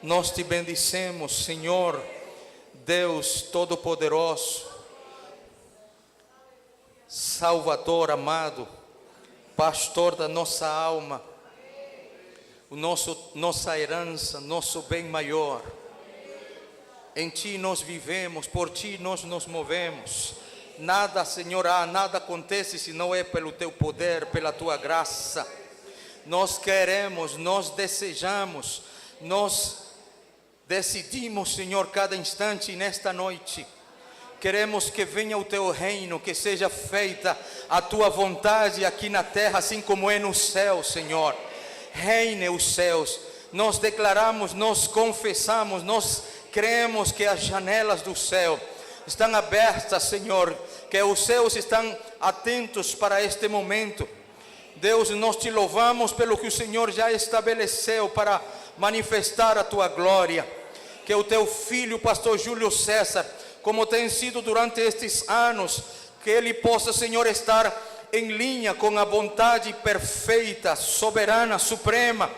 Nós te bendicemos, Senhor, Deus Todo-Poderoso, Salvador amado, pastor da nossa alma, nossa herança, nosso bem maior. Em Ti nós vivemos, por Ti nós nos movemos. Nada, Senhor, nada acontece se não é pelo Teu poder, pela Tua graça. Nós queremos, nós desejamos, nós decidimos, Senhor, cada instante nesta noite. Queremos que venha o Teu reino, que seja feita a Tua vontade aqui na terra, assim como é no céu, Senhor. Reine os céus. Nós declaramos, nós confessamos, nós cremos que as janelas do céu estão abertas, Senhor, que os céus estão atentos para este momento. Deus, nós te louvamos pelo que o Senhor já estabeleceu para manifestar a Tua glória. Que o Teu filho, pastor Júlio César, como tem sido durante estes anos, que ele possa, Senhor, estar em linha com a vontade perfeita, soberana, suprema.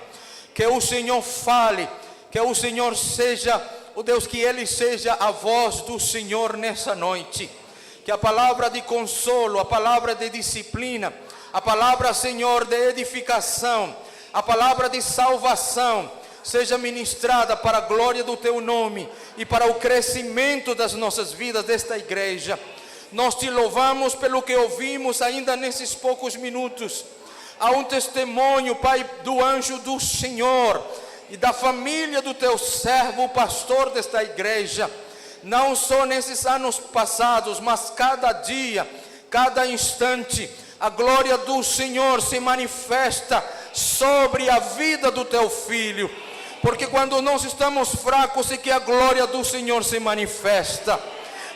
Que o Senhor fale, que o Senhor seja o Deus, que Ele seja a voz do Senhor nessa noite. Que a palavra de consolo, a palavra de disciplina, a palavra, Senhor, de edificação, a palavra de salvação, seja ministrada para a glória do Teu nome e para o crescimento das nossas vidas desta igreja. Nós te louvamos pelo que ouvimos ainda nesses poucos minutos. Há um testemunho, Pai, do anjo do Senhor e da família do Teu servo, o pastor desta igreja. Não só nesses anos passados, mas cada dia, cada instante, a glória do Senhor se manifesta sobre a vida do Teu filho. Porque quando nós estamos fracos é que a glória do Senhor se manifesta.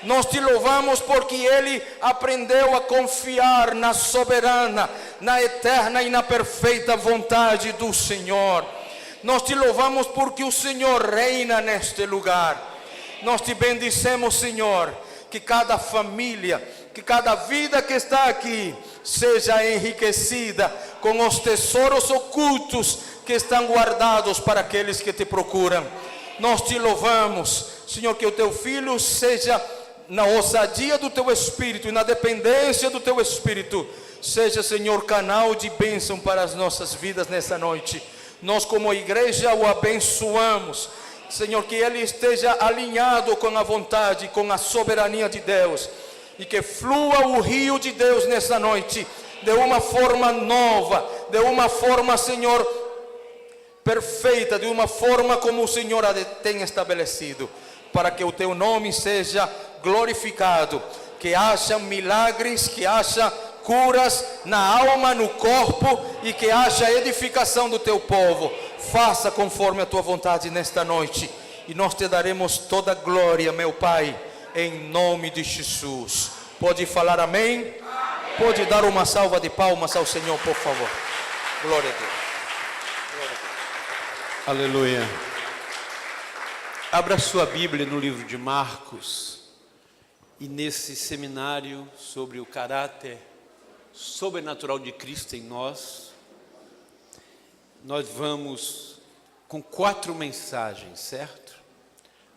Nós te louvamos porque ele aprendeu a confiar na soberana, na eterna e na perfeita vontade do Senhor. Nós te louvamos porque o Senhor reina neste lugar. Nós te bendicemos, Senhor, que cada família, que cada vida que está aqui seja enriquecida com os tesouros ocultos que estão guardados para aqueles que te procuram. Nós te louvamos, Senhor, que o Teu filho seja na ousadia do Teu Espírito e na dependência do Teu Espírito, seja, Senhor, canal de bênção para as nossas vidas nessa noite. Nós como igreja o abençoamos, Senhor, que ele esteja alinhado com a vontade, com a soberania de Deus, e que flua o rio de Deus nessa noite, de uma forma nova, de uma forma, Senhor, perfeita, de uma forma como o Senhor a tem estabelecido, para que o Teu nome seja glorificado, que haja milagres, que haja curas na alma, no corpo, e que haja edificação do Teu povo. Faça conforme a Tua vontade nesta noite, e nós te daremos toda a glória, meu Pai, em nome de Jesus. Pode falar amém? Amém. Pode dar uma salva de palmas ao Senhor, por favor. Glória a Deus. Glória a Deus. Aleluia. Abra sua Bíblia no livro de Marcos, e nesse seminário sobre o caráter sobrenatural de Cristo em nós, nós vamos com 4 mensagens, certo?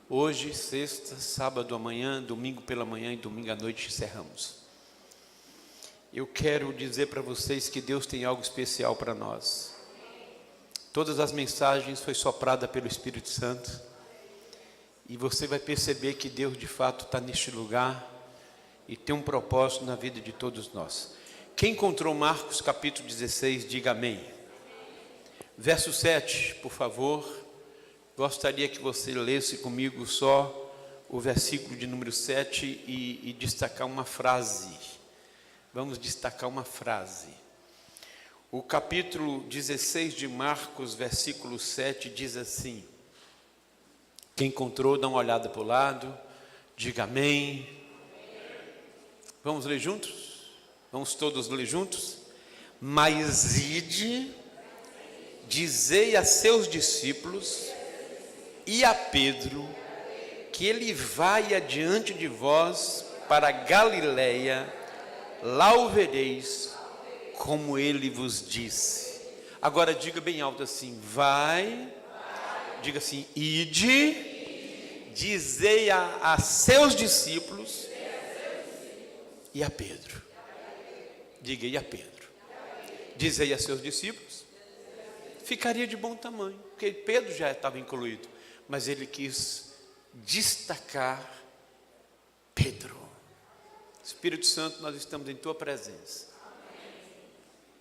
Hoje, sexta, sábado amanhã, domingo pela manhã e domingo à noite encerramos. Eu quero dizer para vocês que Deus tem algo especial para nós. Todas as mensagens foi soprada pelo Espírito Santo, e você vai perceber que Deus de fato está neste lugar e tem um propósito na vida de todos nós. Quem encontrou Marcos capítulo 16, diga amém. Verso 7, por favor. Gostaria que você lesse comigo só o versículo de número 7 e destacar uma frase. Vamos destacar uma frase. O capítulo 16 de Marcos, versículo 7, diz assim. Quem encontrou, dá uma olhada para o lado, diga amém. Vamos ler juntos? Vamos todos ler juntos? Mas ide, dizei a seus discípulos e a Pedro, que ele vai adiante de vós para Galiléia, lá o vereis, como ele vos disse. Agora diga bem alto assim, vai Diga assim: ide, dizei a seus discípulos e a Pedro. Diga: e a Pedro. Dizei a seus discípulos. Ficaria de bom tamanho, porque Pedro já estava incluído, mas ele quis destacar Pedro. Espírito Santo, nós estamos em tua presença.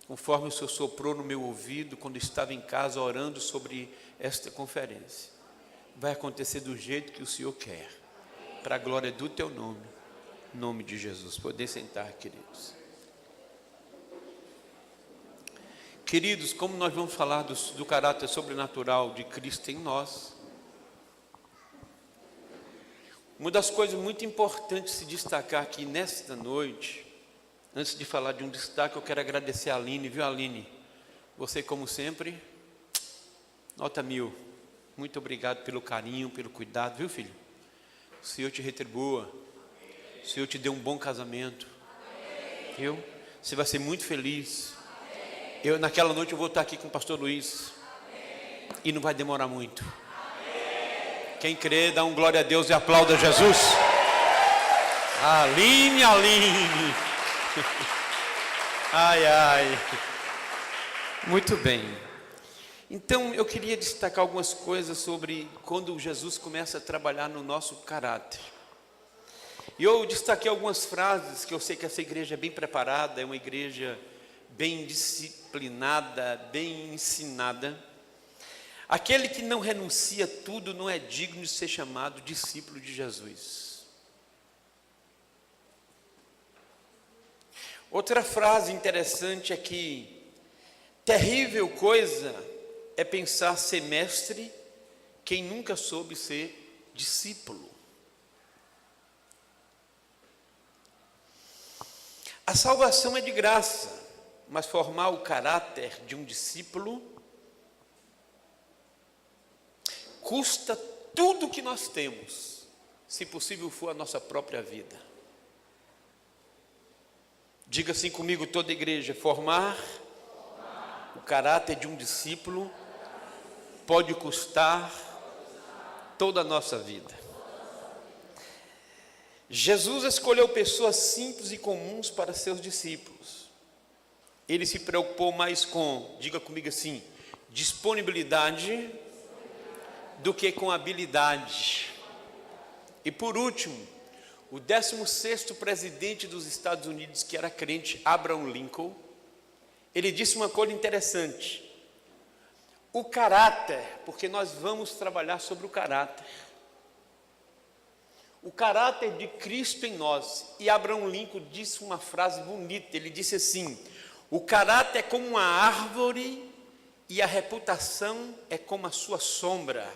Conforme o Senhor soprou no meu ouvido quando estava em casa orando sobre esta conferência, vai acontecer do jeito que o Senhor quer, para a glória do teu nome, em nome de Jesus. Podem sentar, queridos. Queridos, como nós vamos falar do caráter sobrenatural de Cristo em nós, uma das coisas muito importantes de se destacar aqui nesta noite, antes de falar de um destaque, eu quero agradecer a Aline, viu, Aline? Você, como sempre, nota 1000. Muito obrigado pelo carinho, pelo cuidado, viu, filho? O Senhor te retribua. O Senhor te dê um bom casamento. Viu? Você vai ser muito feliz. Naquela noite eu vou estar aqui com o pastor Luiz. E não vai demorar muito. Quem crê, dá um glória a Deus e aplauda Jesus. Aline, Aline. Ai, ai. Muito bem. Então eu queria destacar algumas coisas sobre quando Jesus começa a trabalhar no nosso caráter. E eu destaquei algumas frases que eu sei que essa igreja é bem preparada, é uma igreja bem disciplinada, bem ensinada. Aquele que não renuncia a tudo não é digno de ser chamado discípulo de Jesus. Outra frase interessante é que terrível coisa é pensar ser mestre quem nunca soube ser discípulo. A salvação é de graça, mas formar o caráter de um discípulo custa tudo que nós temos, se possível for a nossa própria vida. Diga assim comigo, toda igreja: formar o caráter de um discípulo pode custar toda a nossa vida. Jesus escolheu pessoas simples e comuns para seus discípulos. Ele se preocupou mais com, diga comigo assim, disponibilidade do que com habilidade. E por último, o 16º presidente dos Estados Unidos, que era crente, Abraham Lincoln, ele disse uma coisa interessante: o caráter, porque nós vamos trabalhar sobre o caráter de Cristo em nós. E Abraham Lincoln disse uma frase bonita, ele disse assim: o caráter é como uma árvore e a reputação é como a sua sombra.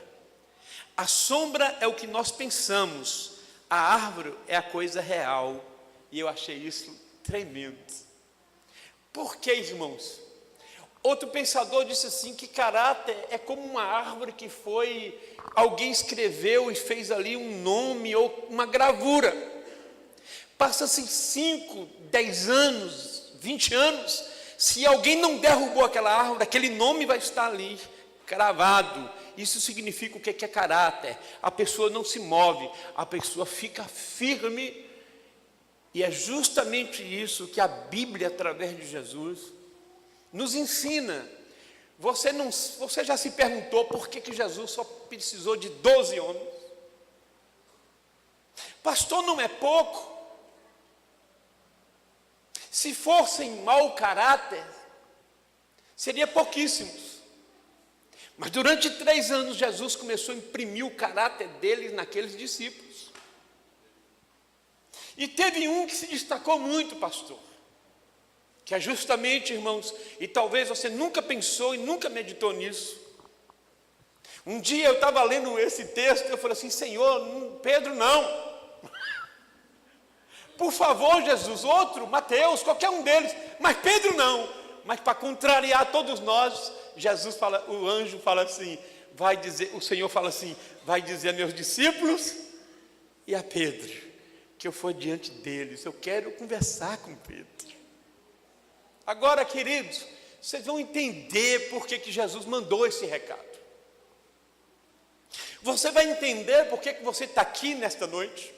A sombra é o que nós pensamos, a árvore é a coisa real. E eu achei isso tremendo. Por que, irmãos? Outro pensador disse assim, que caráter é como uma árvore que alguém escreveu e fez ali um nome ou uma gravura. Passa-se 5, 10 anos, 20 anos, se alguém não derrubou aquela árvore, aquele nome vai estar ali, cravado. Isso significa o que é caráter. A pessoa não se move, a pessoa fica firme. E é justamente isso que a Bíblia, através de Jesus, nos ensina. Você já se perguntou por que Jesus só precisou de 12 homens? Pastor, não é pouco? Se fossem mau caráter, seria pouquíssimos. Mas durante 3 anos, Jesus começou a imprimir o caráter deles naqueles discípulos. E teve um que se destacou muito, pastor, que é justamente, irmãos, e talvez você nunca pensou e nunca meditou nisso. Um dia eu estava lendo esse texto, eu falei assim, Senhor, Pedro não. Por favor, Jesus, outro, Mateus, qualquer um deles, mas Pedro não. Mas para contrariar todos nós, Jesus fala, o anjo fala assim, o Senhor fala assim, vai dizer a meus discípulos e a Pedro, que eu for diante deles, eu quero conversar com Pedro. Agora, queridos, vocês vão entender por que Jesus mandou esse recado. Você vai entender por que você está aqui nesta noite.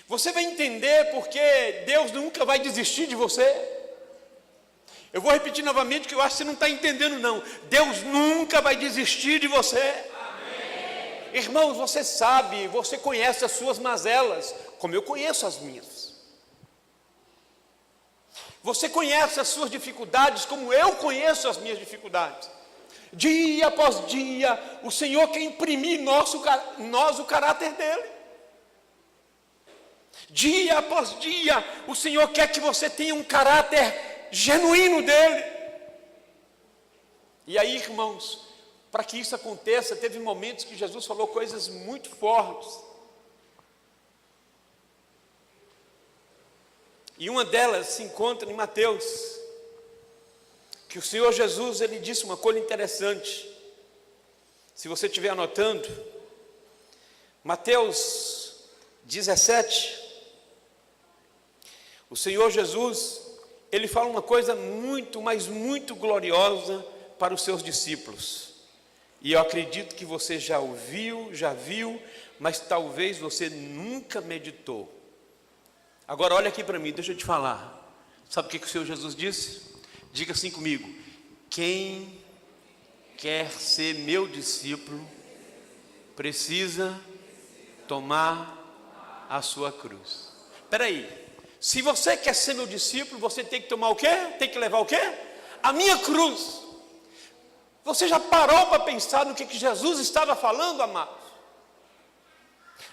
Você vai entender porque Deus nunca vai desistir de você. Eu vou repetir novamente, que eu acho que você não está entendendo não. Deus nunca vai desistir de você. Amém. Irmãos, você sabe, você conhece as suas mazelas, como eu conheço as minhas. Você conhece as suas dificuldades, como eu conheço as minhas dificuldades. Dia após dia, o Senhor quer imprimir em nós o caráter dele. Dia após dia, o Senhor quer que você tenha um caráter genuíno dele. E aí, irmãos, para que isso aconteça, teve momentos que Jesus falou coisas muito fortes. E uma delas se encontra em Mateus, que o Senhor Jesus, ele disse uma coisa interessante. Se você estiver anotando, Mateus 17, o Senhor Jesus, ele fala uma coisa muito, mas muito gloriosa para os seus discípulos. E eu acredito que você já ouviu, já viu, mas talvez você nunca meditou. Agora olha aqui para mim, deixa eu te falar. Sabe o que o Senhor Jesus disse? Diga assim comigo: quem quer ser meu discípulo, precisa tomar a sua cruz. Espera aí. Se você quer ser meu discípulo, você tem que tomar o quê? Tem que levar o quê? A minha cruz. Você já parou para pensar no que Jesus estava falando, amados?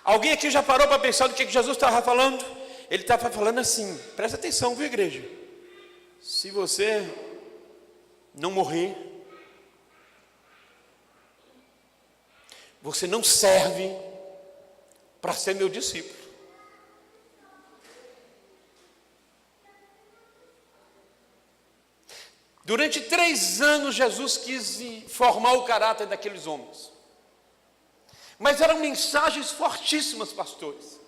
Alguém aqui já parou para pensar no que Jesus estava falando? Ele estava falando assim, presta atenção, viu, igreja? Se você não morrer, você não serve para ser meu discípulo. Durante 3 anos, Jesus quis formar o caráter daqueles homens. Mas eram mensagens fortíssimas, pastores.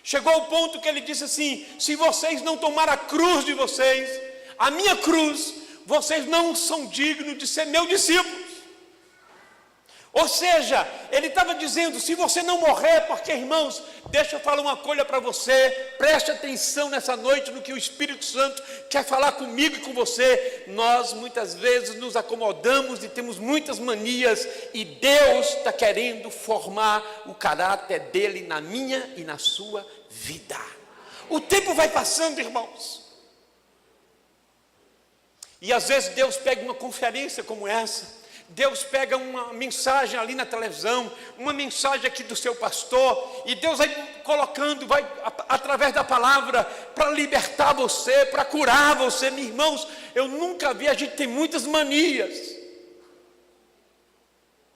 Chegou ao ponto que ele disse assim: se vocês não tomarem a cruz de vocês, a minha cruz, vocês não são dignos de ser meu discípulo. Ou seja, ele estava dizendo, se você não morrer, porque, irmãos, deixa eu falar uma coisa para você, preste atenção nessa noite no que o Espírito Santo quer falar comigo e com você. Nós muitas vezes nos acomodamos e temos muitas manias, e Deus está querendo formar o caráter dele na minha e na sua vida. O tempo vai passando, irmãos, e às vezes Deus pega uma conferência como essa, Deus pega uma mensagem ali na televisão, uma mensagem aqui do seu pastor, e Deus vai colocando, vai através da palavra, para libertar você, para curar você. Meus irmãos, eu nunca vi, a gente tem muitas manias.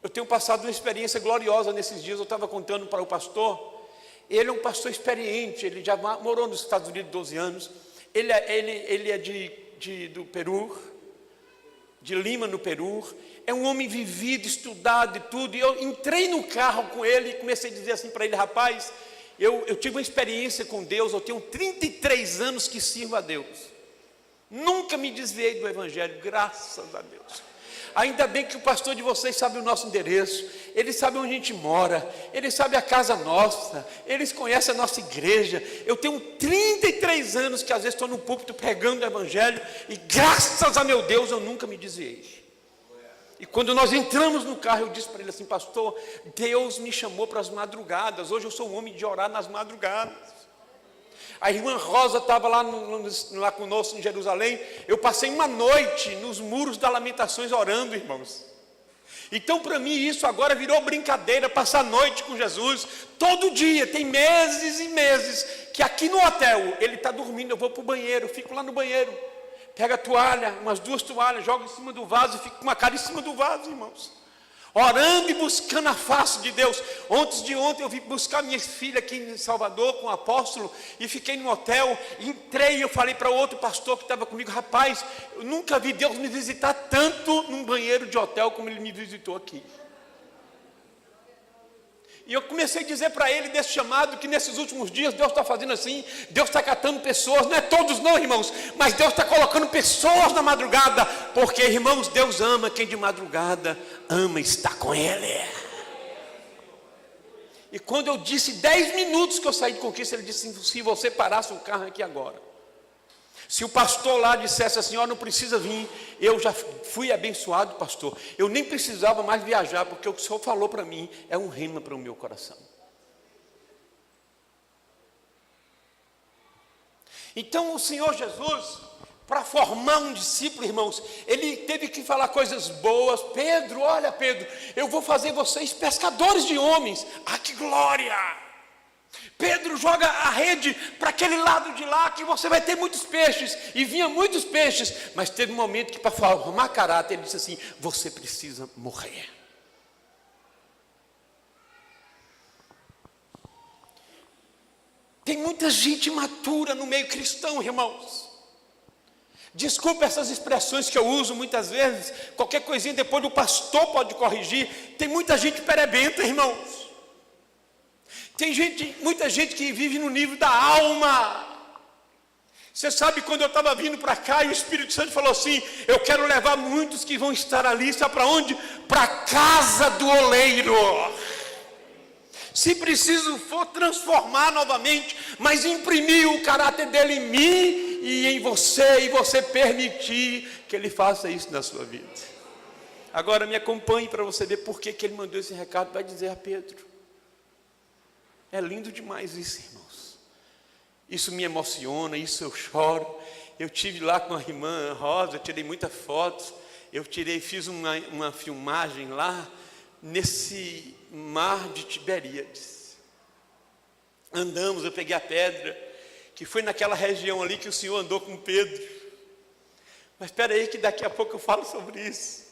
Eu tenho passado uma experiência gloriosa nesses dias. Eu estava contando para o pastor, ele é um pastor experiente, ele já morou nos Estados Unidos 12 anos, ele é do Peru, de Lima, no Peru. É um homem vivido, estudado e tudo. E eu entrei no carro com ele e comecei a dizer assim para ele: rapaz, eu tive uma experiência com Deus. Eu tenho 33 anos que sirvo a Deus, nunca me desviei do Evangelho, graças a Deus. Ainda bem que o pastor de vocês sabe o nosso endereço, ele sabe onde a gente mora, ele sabe a casa nossa, eles conhecem a nossa igreja. Eu tenho 33 anos que às vezes estou no púlpito pregando o Evangelho, e graças a meu Deus eu nunca me desviei. E quando nós entramos no carro, eu disse para ele assim: pastor, Deus me chamou para as madrugadas, hoje eu sou um homem de orar nas madrugadas. A irmã Rosa estava lá conosco em Jerusalém. Eu passei uma noite nos muros das Lamentações orando, irmãos. Então para mim isso agora virou brincadeira, passar a noite com Jesus, todo dia. Tem meses e meses que aqui no hotel, ele está dormindo, eu vou para o banheiro, fico lá no banheiro, pega a toalha, umas 2 toalhas, joga em cima do vaso e fico com uma cara em cima do vaso, irmãos, orando e buscando a face de Deus. Antes de ontem eu vim buscar minha filha aqui em Salvador com o apóstolo, e fiquei no hotel, entrei e eu falei para outro pastor que estava comigo: rapaz, eu nunca vi Deus me visitar tanto num banheiro de hotel como ele me visitou aqui. E eu comecei a dizer para ele desse chamado, que nesses últimos dias Deus está fazendo assim, Deus está catando pessoas, não é todos não, irmãos, mas Deus está colocando pessoas na madrugada, porque, irmãos, Deus ama quem de madrugada ama estar com Ele. E quando eu disse 10 minutos que eu saí de Conquista, ele disse: se você parasse o carro aqui agora, se o pastor lá dissesse assim: ó, não precisa vir, eu já fui abençoado, pastor, eu nem precisava mais viajar, porque o que o senhor falou para mim é um rema para o meu coração. Então o Senhor Jesus, para formar um discípulo, irmãos, ele teve que falar coisas boas. Pedro, olha Pedro, eu vou fazer vocês pescadores de homens. Ah, que glória! Pedro, joga a rede para aquele lado de lá, que você vai ter muitos peixes. E vinha muitos peixes, mas teve um momento que, para formar caráter, ele disse assim: você precisa morrer. Tem muita gente imatura no meio cristão, irmãos. Desculpa essas expressões que eu uso muitas vezes, qualquer coisinha depois o pastor pode corrigir. Tem muita gente perebenta, irmãos. Tem muita gente que vive no nível da alma. Você sabe, quando eu estava vindo para cá e o Espírito Santo falou assim: eu quero levar muitos que vão estar ali, sabe para onde? Para a casa do oleiro. Se preciso for transformar novamente, mas imprimir o caráter dele em mim e em você, e você permitir que ele faça isso na sua vida. Agora me acompanhe para você ver por que ele mandou esse recado. Vai dizer a Pedro. É lindo demais isso, irmãos. Isso me emociona, isso eu choro. Eu tive lá com a irmã Rosa, eu tirei muitas fotos. Fiz uma filmagem lá nesse mar de Tiberíades. Andamos, eu peguei a pedra, que foi naquela região ali que o Senhor andou com Pedro. Mas espera aí que daqui a pouco eu falo sobre isso.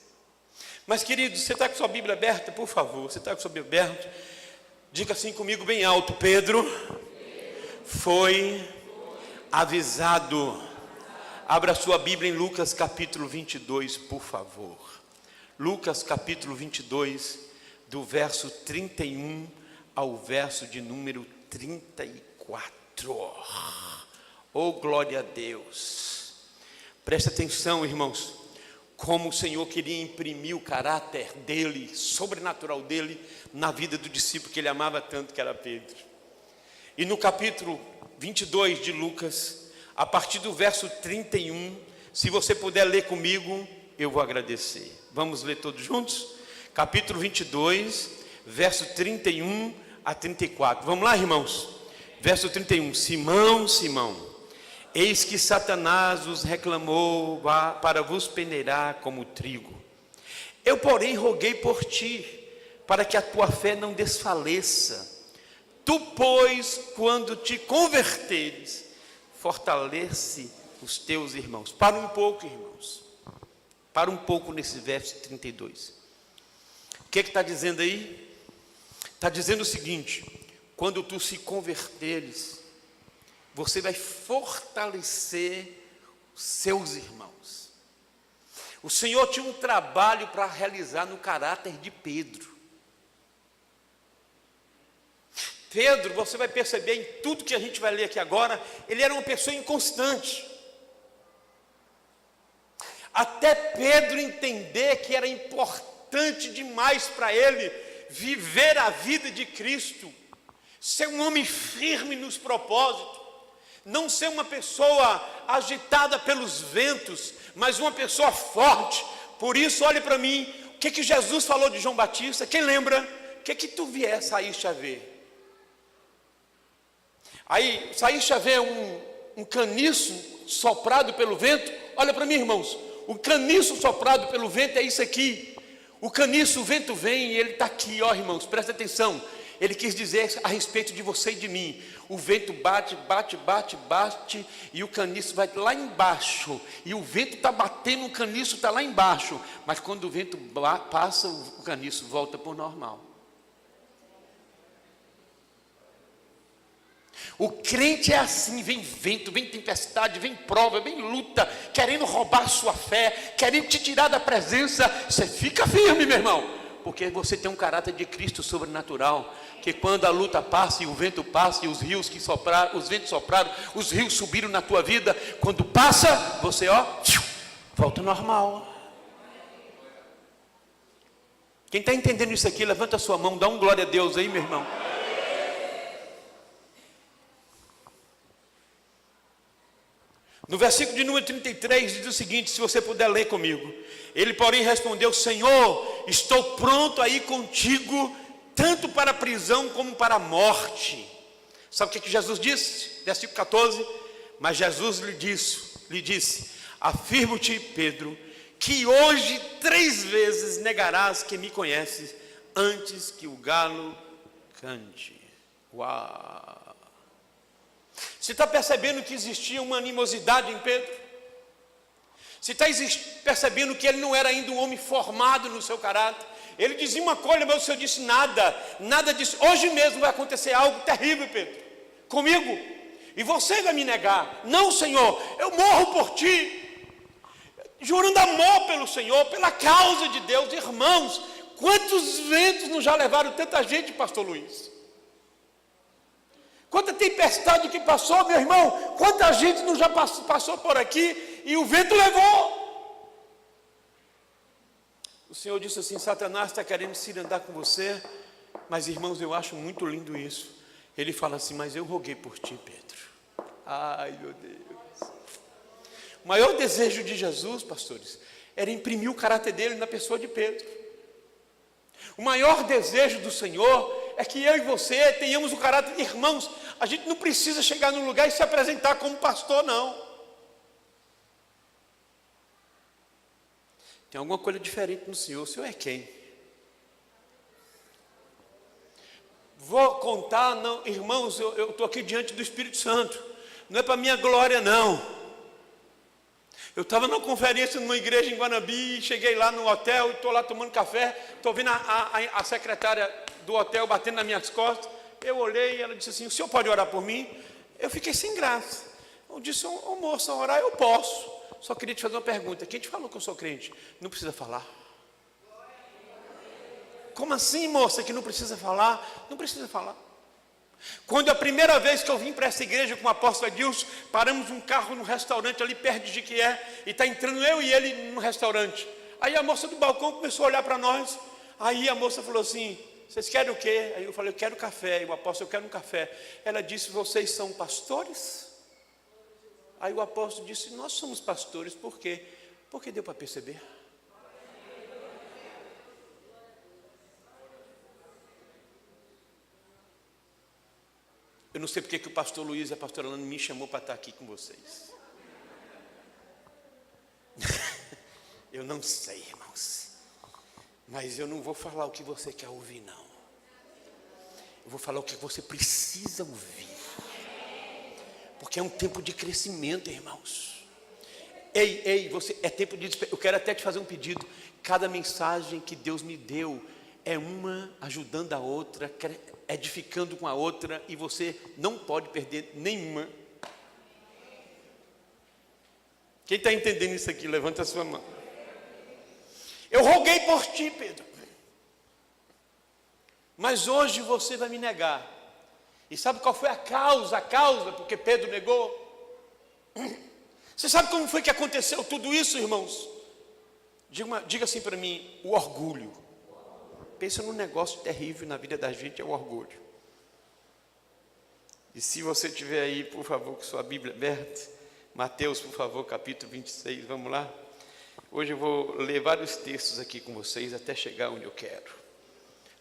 Mas querido, você está com sua Bíblia aberta? Por favor, você está com sua Bíblia aberta? Diga assim comigo bem alto: Pedro foi avisado. Abra sua Bíblia em Lucas capítulo 22, por favor. Lucas capítulo 22, do verso 31 ao verso de número 34. Oh, glória a Deus. Presta atenção, irmãos, como o Senhor queria imprimir o caráter dele, sobrenatural dele, na vida do discípulo que ele amava tanto, que era Pedro. E no capítulo 22 de Lucas, a partir do verso 31, se você puder ler comigo, eu vou agradecer. Vamos ler todos juntos? Capítulo 22, verso 31 a 34. Vamos lá, irmãos? Verso 31. Simão, Simão, eis que Satanás os reclamou para vos peneirar como trigo. Eu, porém, roguei por ti, para que a tua fé não desfaleça. Tu, pois, quando te converteres, fortalece os teus irmãos. Para um pouco, irmãos. Para um pouco nesse verso 32. O que está dizendo aí? Está dizendo o seguinte: quando tu se converteres, você vai fortalecer os seus irmãos. O Senhor tinha um trabalho para realizar no caráter de Pedro. Pedro, você vai perceber em tudo que a gente vai ler aqui agora, ele era uma pessoa inconstante. Até Pedro entender que era importante demais para ele viver a vida de Cristo, ser um homem firme nos propósitos, não ser uma pessoa agitada pelos ventos, mas uma pessoa forte. Por isso, olhe para mim, o que Jesus falou de João Batista? Quem lembra? O que tu saíste a ver? Aí, saíste a ver um caniço soprado pelo vento? Olha para mim, irmãos, o caniço soprado pelo vento é isso aqui. O caniço, o vento vem e ele está aqui, ó, irmãos, presta atenção. Ele quis dizer a respeito de você e de mim. O vento bate, bate, bate, bate, e o caniço vai lá embaixo. E o vento está batendo, o caniço está lá embaixo. Mas quando o vento passa, o caniço volta para o normal. O crente é assim: vem vento, vem tempestade, vem prova, vem luta, querendo roubar sua fé, querendo te tirar da presença. Você fica firme, meu irmão, porque você tem um caráter de Cristo sobrenatural, que quando a luta passa e o vento passa e os rios que sopraram, os ventos sopraram, os rios subiram na tua vida, quando passa, você volta normal. Quem está entendendo isso aqui, levanta a sua mão, dá um glória a Deus aí, meu irmão. No versículo de número 33 diz o seguinte, se você puder ler comigo. Ele, porém, respondeu: Senhor, estou pronto a ir contigo, tanto para a prisão como para a morte. Sabe o que Jesus disse? Versículo 14. Mas Jesus lhe disse: afirmo-te, Pedro, que hoje 3 vezes negarás que me conheces, antes que o galo cante. Uau! Você está percebendo que existia uma animosidade em Pedro? Você está percebendo que ele não era ainda um homem formado no seu caráter? Ele dizia uma coisa, mas o Senhor disse nada disso. Hoje mesmo vai acontecer algo terrível, Pedro, comigo, e você vai me negar. Não, Senhor, eu morro por ti, jurando amor pelo Senhor, pela causa de Deus. Irmãos, quantos ventos não já levaram tanta gente, pastor Luiz? Quanta tempestade que passou, meu irmão, quanta gente não já passou por aqui e o vento levou. O Senhor disse assim: Satanás está querendo se andar com você, mas irmãos, eu acho muito lindo isso. Ele fala assim: mas eu roguei por ti, Pedro. Ai, meu Deus. O maior desejo de Jesus, pastores, era imprimir o caráter dele na pessoa de Pedro. O maior desejo do Senhor é que eu e você tenhamos o caráter. Irmãos, a gente não precisa chegar num lugar e se apresentar como pastor, não. Tem alguma coisa diferente no Senhor. O Senhor é quem? Vou contar, não, irmãos, eu estou aqui diante do Espírito Santo. Não é para minha glória, não. Eu estava numa conferência numa igreja em Guanabi, cheguei lá no hotel, estou lá tomando café, estou vendo a secretária do hotel batendo nas minhas costas. Eu olhei e ela disse assim: o senhor pode orar por mim? Eu fiquei sem graça. Eu disse: ô moça, orar eu posso. Só queria te fazer uma pergunta: quem te falou que eu sou crente? Não precisa falar. Como assim, moça, que não precisa falar? Não precisa falar. Quando a primeira vez que eu vim para essa igreja com o apóstolo Adilson, paramos um carro no restaurante ali perto de Jequié, e está entrando eu e ele no restaurante. Aí a moça do balcão começou a olhar para nós. Aí a moça falou assim: vocês querem o quê? Aí eu falei: eu quero café. E o apóstolo: eu quero um café. Ela disse: vocês são pastores? Aí o apóstolo disse: nós somos pastores. Por quê? Porque deu para perceber. Eu não sei porque que o pastor Luiz e a pastora Alana me chamou para estar aqui com vocês. Eu não sei, irmãos. Mas eu não vou falar o que você quer ouvir, não. Eu vou falar o que você precisa ouvir. Porque é um tempo de crescimento, irmãos. Ei, você, é tempo de... Eu quero até te fazer um pedido. Cada mensagem que Deus me deu é uma ajudando a outra, edificando com a outra, e você não pode perder nenhuma. Quem está entendendo isso aqui, levanta a sua mão. Eu roguei por ti, Pedro, mas hoje você vai me negar. E sabe qual foi a causa porque Pedro negou? Você sabe como foi que aconteceu tudo isso, irmãos? Diga assim para mim: o orgulho. Pensa num negócio terrível na vida da gente, é o orgulho. E se você tiver aí, por favor, com sua Bíblia aberta, Mateus, por favor, capítulo 26, vamos lá? Hoje eu vou ler vários textos aqui com vocês, até chegar onde eu quero.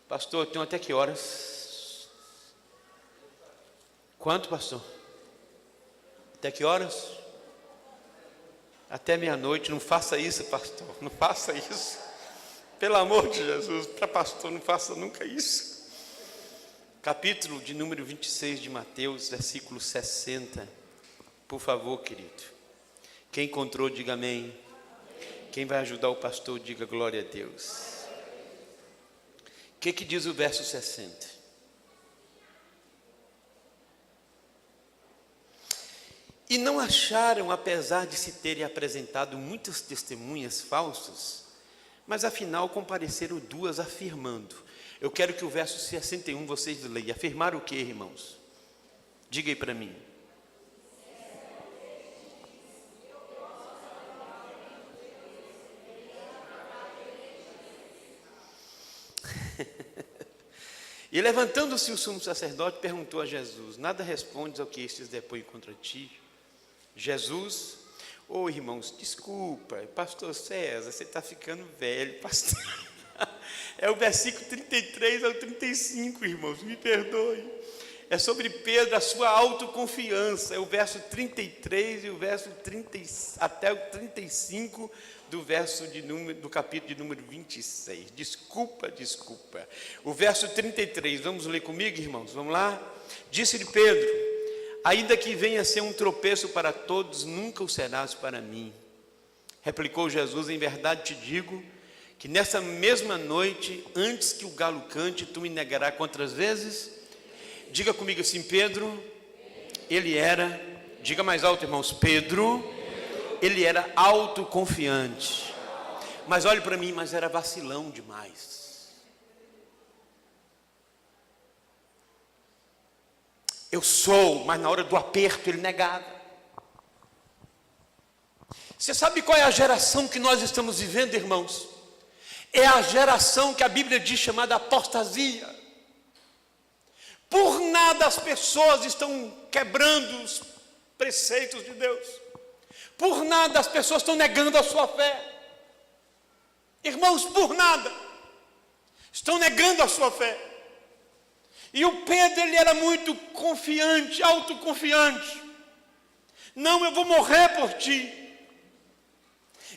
Pastor, eu tenho até que horas? Quanto, pastor? Até que horas? Até meia-noite. Não faça isso, pastor, não faça isso. Pelo amor de Jesus, para pastor, não faça nunca isso. Capítulo de número 26 de Mateus, versículo 60. Por favor, querido. Quem encontrou, diga amém. Quem vai ajudar o pastor, diga glória a Deus. O que diz o verso 60? E não acharam, apesar de se terem apresentado muitas testemunhas falsas, mas afinal compareceram 2 afirmando. Eu quero que o verso 61 vocês leiam. Afirmar o que, irmãos? Diga aí para mim. E levantando-se o sumo sacerdote, perguntou a Jesus: nada respondes ao que estes depõem contra ti? Jesus, irmãos, desculpa, pastor César, você está ficando velho, pastor. É o versículo 33 ao 35, irmãos, me perdoe. É sobre Pedro, a sua autoconfiança. É o verso 33 e o verso 30, até o 35 do capítulo de número 26. Desculpa. O verso 33, vamos ler comigo, irmãos? Vamos lá? Disse-lhe Pedro: ainda que venha a ser um tropeço para todos, nunca o serás para mim. Replicou Jesus: em verdade te digo, que nessa mesma noite, antes que o galo cante, tu me negarás quantas vezes? Diga comigo assim: Pedro, ele era, diga mais alto, irmãos, Pedro, ele era autoconfiante. Mas olhe para mim, mas era vacilão demais. Eu sou, mas na hora do aperto ele negava. Você sabe qual é a geração que nós estamos vivendo, irmãos? É a geração que a Bíblia diz chamada apostasia. Por nada as pessoas estão quebrando os preceitos de Deus. Por nada as pessoas estão negando a sua fé. Irmãos, por nada estão negando a sua fé. E o Pedro, ele era muito confiante, autoconfiante. Não, eu vou morrer por ti.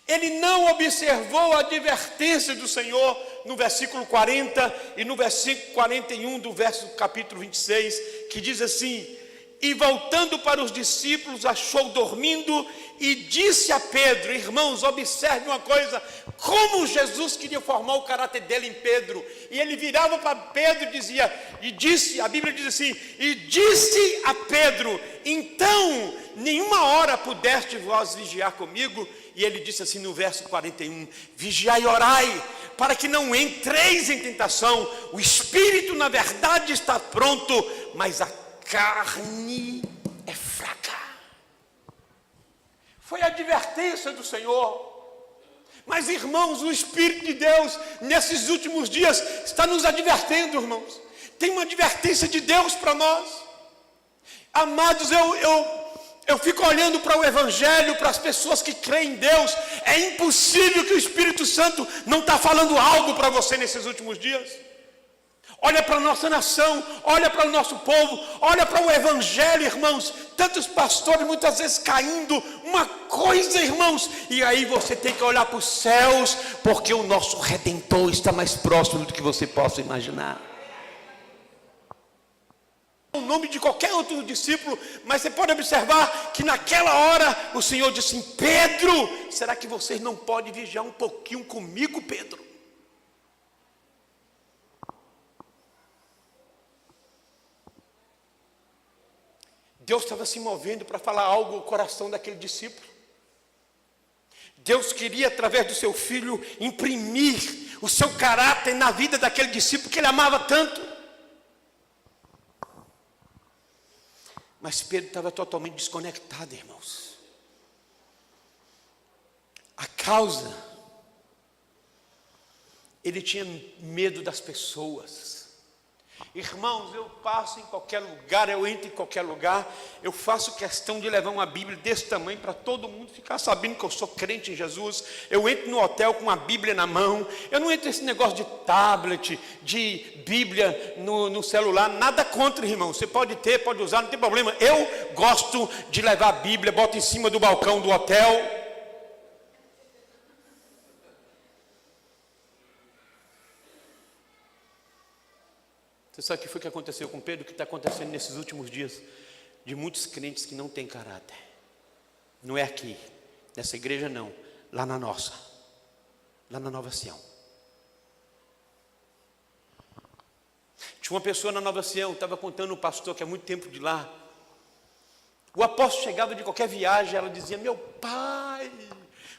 Ele não observou a advertência do Senhor no versículo 40 e no versículo 41 do capítulo 26, que diz assim: e voltando para os discípulos, achou dormindo e disse a Pedro. Irmãos, observe uma coisa, como Jesus queria formar o caráter dele em Pedro. E ele virava para Pedro e dizia, a Bíblia diz assim, e disse a Pedro: então, nenhuma hora pudeste vós vigiar comigo? E ele disse assim no verso 41, vigiai e orai, para que não entreis em tentação. O espírito na verdade está pronto, mas a carne é fraca. Foi a advertência do Senhor. Mas, irmãos, o Espírito de Deus nesses últimos dias está nos advertendo, irmãos. Tem uma advertência de Deus para nós. Amados, eu fico olhando para o Evangelho, para as pessoas que creem em Deus. É impossível que o Espírito Santo não está falando algo para você nesses últimos dias. Olha para a nossa nação, olha para o nosso povo, olha para o Evangelho, irmãos. Tantos pastores muitas vezes caindo, uma coisa, irmãos. E aí você tem que olhar para os céus, porque o nosso Redentor está mais próximo do que você possa imaginar. O nome de qualquer outro discípulo, mas você pode observar que naquela hora o Senhor disse assim: Pedro, será que vocês não podem vigiar um pouquinho comigo, Pedro? Deus estava se movendo para falar algo ao coração daquele discípulo. Deus queria, através do seu filho, imprimir o seu caráter na vida daquele discípulo que ele amava tanto. Mas Pedro estava totalmente desconectado, irmãos. A causa, ele tinha medo das pessoas. Irmãos, eu passo em qualquer lugar, eu entro em qualquer lugar, eu faço questão de levar uma Bíblia desse tamanho para todo mundo ficar sabendo que eu sou crente em Jesus. Eu entro no hotel com uma Bíblia na mão, eu não entro nesse negócio de tablet, de Bíblia no celular, nada contra, irmão, você pode ter, pode usar, não tem problema. Eu gosto de levar a Bíblia, boto em cima do balcão do hotel. Você sabe o que foi que aconteceu com Pedro? O que está acontecendo nesses últimos dias? De muitos crentes que não têm caráter. Não é aqui, nessa igreja não, lá na nossa, lá na Nova Sião. Tinha uma pessoa na Nova Sião, estava contando um pastor que há muito tempo de lá. O apóstolo chegava de qualquer viagem, ela dizia: meu pai,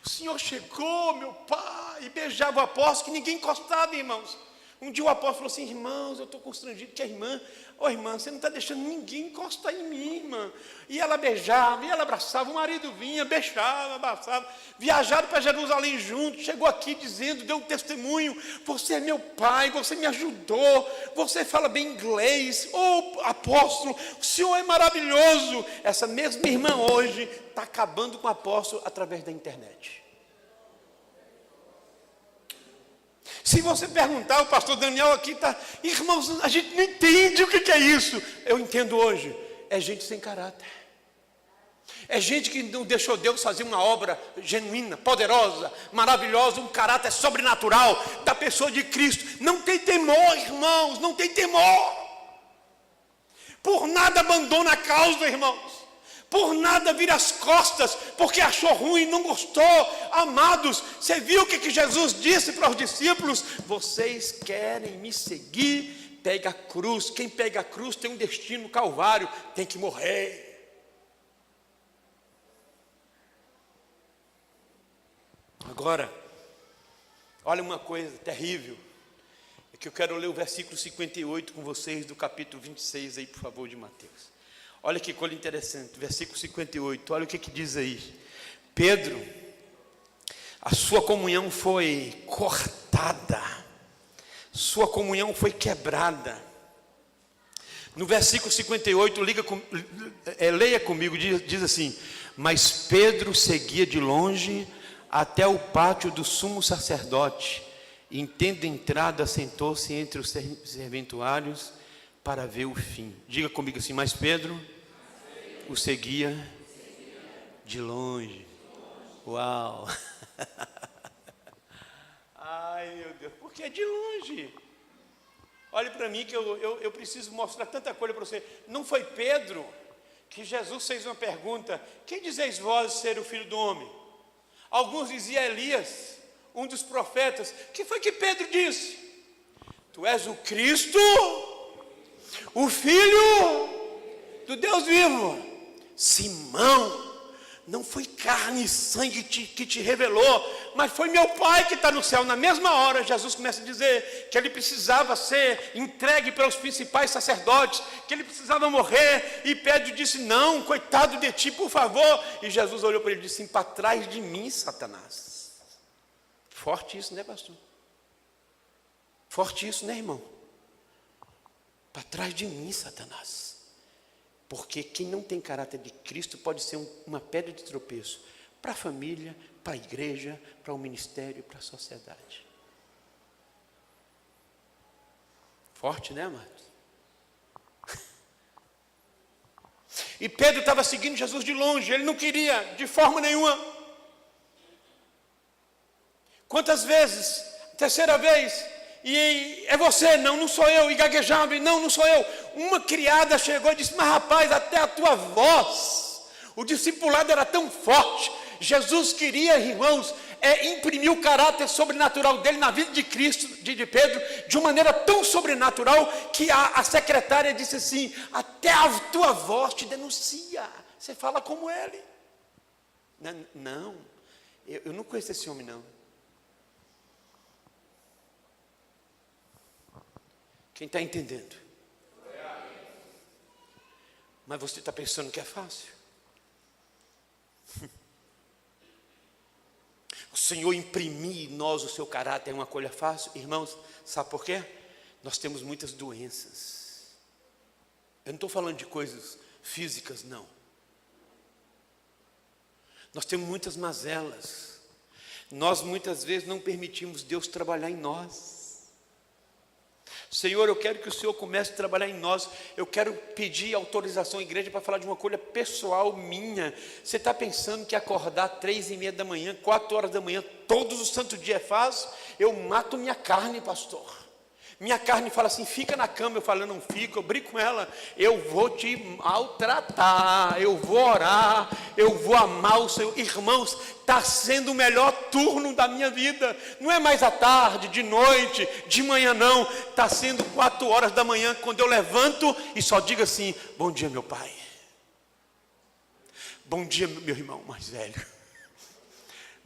o senhor chegou, meu pai, e beijava o apóstolo, que ninguém encostava, irmãos. Um dia o apóstolo falou assim: irmãos, eu estou constrangido que a irmã, irmã, você não está deixando ninguém encostar em mim, irmã. E ela beijava, e ela abraçava, o marido vinha, beijava, abraçava, viajaram para Jerusalém juntos, chegou aqui dizendo, deu um testemunho: você é meu pai, você me ajudou, você fala bem inglês, apóstolo, o senhor é maravilhoso. Essa mesma irmã hoje está acabando com o apóstolo através da internet. Se você perguntar, o pastor Daniel aqui está: irmãos, a gente não entende o que é isso. Eu entendo hoje, é gente sem caráter. É gente que não deixou Deus fazer uma obra genuína, poderosa, maravilhosa, um caráter sobrenatural da pessoa de Cristo. Não tem temor, irmãos, não tem temor. Por nada abandona a causa, irmãos. Por nada vira as costas, porque achou ruim, não gostou. Amados, você viu o que Jesus disse para os discípulos? Vocês querem me seguir? Pega a cruz. Quem pega a cruz tem um destino, calvário, tem que morrer. Agora, olha uma coisa terrível, é que eu quero ler o versículo 58 com vocês, do capítulo 26 aí, por favor, de Mateus. Olha que coisa interessante, versículo 58, olha o que diz aí. Pedro, a sua comunhão foi cortada, sua comunhão foi quebrada. No versículo 58, leia comigo, diz assim: mas Pedro seguia de longe até o pátio do sumo sacerdote, e tendo entrado, assentou-se entre os serventuários para ver o fim. Diga comigo assim: mas Pedro o seguia de longe. Uau! Ai, meu Deus, porque é de longe. Olhe para mim que eu preciso mostrar tanta coisa para você. Não foi Pedro que Jesus fez uma pergunta: quem dizeis vós ser o Filho do Homem? Alguns diziam Elias, um dos profetas. O que foi que Pedro disse? Tu és o Cristo, o Filho do Deus vivo. Simão, não foi carne e sangue que te revelou, mas foi meu Pai que está no céu. Na mesma hora, Jesus começa a dizer que ele precisava ser entregue pelos principais sacerdotes, que ele precisava morrer, e Pedro disse: não, coitado de ti, por favor. E Jesus olhou para ele e disse: para trás de mim, Satanás. Forte isso, né, pastor? Forte isso, né, irmão? Para trás de mim, Satanás. Porque quem não tem caráter de Cristo pode ser uma pedra de tropeço para a família, para a igreja, para o ministério e para a sociedade. Forte, né, amados? E Pedro estava seguindo Jesus de longe, ele não queria de forma nenhuma. Quantas vezes? Terceira vez. E é você? Não, não sou eu. E gaguejava, e não sou eu. Uma criada chegou e disse: mas rapaz, até a tua voz. O discipulado era tão forte. Jesus queria, irmãos, imprimir o caráter sobrenatural dele na vida de Cristo, de Pedro, de uma maneira tão sobrenatural, que a secretária disse assim: até a tua voz te denuncia. Você fala como ele. Não, eu não conheço esse homem, não. Quem está entendendo? Mas você está pensando que é fácil? O Senhor imprimir em nós o seu caráter é uma coisa fácil? Irmãos, sabe por quê? Nós temos muitas doenças. Eu não estou falando de coisas físicas, não. Nós temos muitas mazelas. Nós muitas vezes não permitimos Deus trabalhar em nós. Senhor, eu quero que o Senhor comece a trabalhar em nós. Eu quero pedir autorização à igreja para falar de uma coisa pessoal minha. Você está pensando que acordar 3:30 da manhã, 4 horas da manhã, todos os santos dias é fácil? Eu mato minha carne, pastor. Minha carne fala assim: fica na cama. Eu falo: eu não fico, eu brigo com ela. Eu vou te maltratar, eu vou orar, eu vou amar o Senhor. Irmãos, está sendo o melhor turno da minha vida. Não é mais à tarde, de noite, de manhã, não. Está sendo 4 horas da manhã, quando eu levanto e só digo assim: bom dia, meu pai. Bom dia, meu irmão mais velho.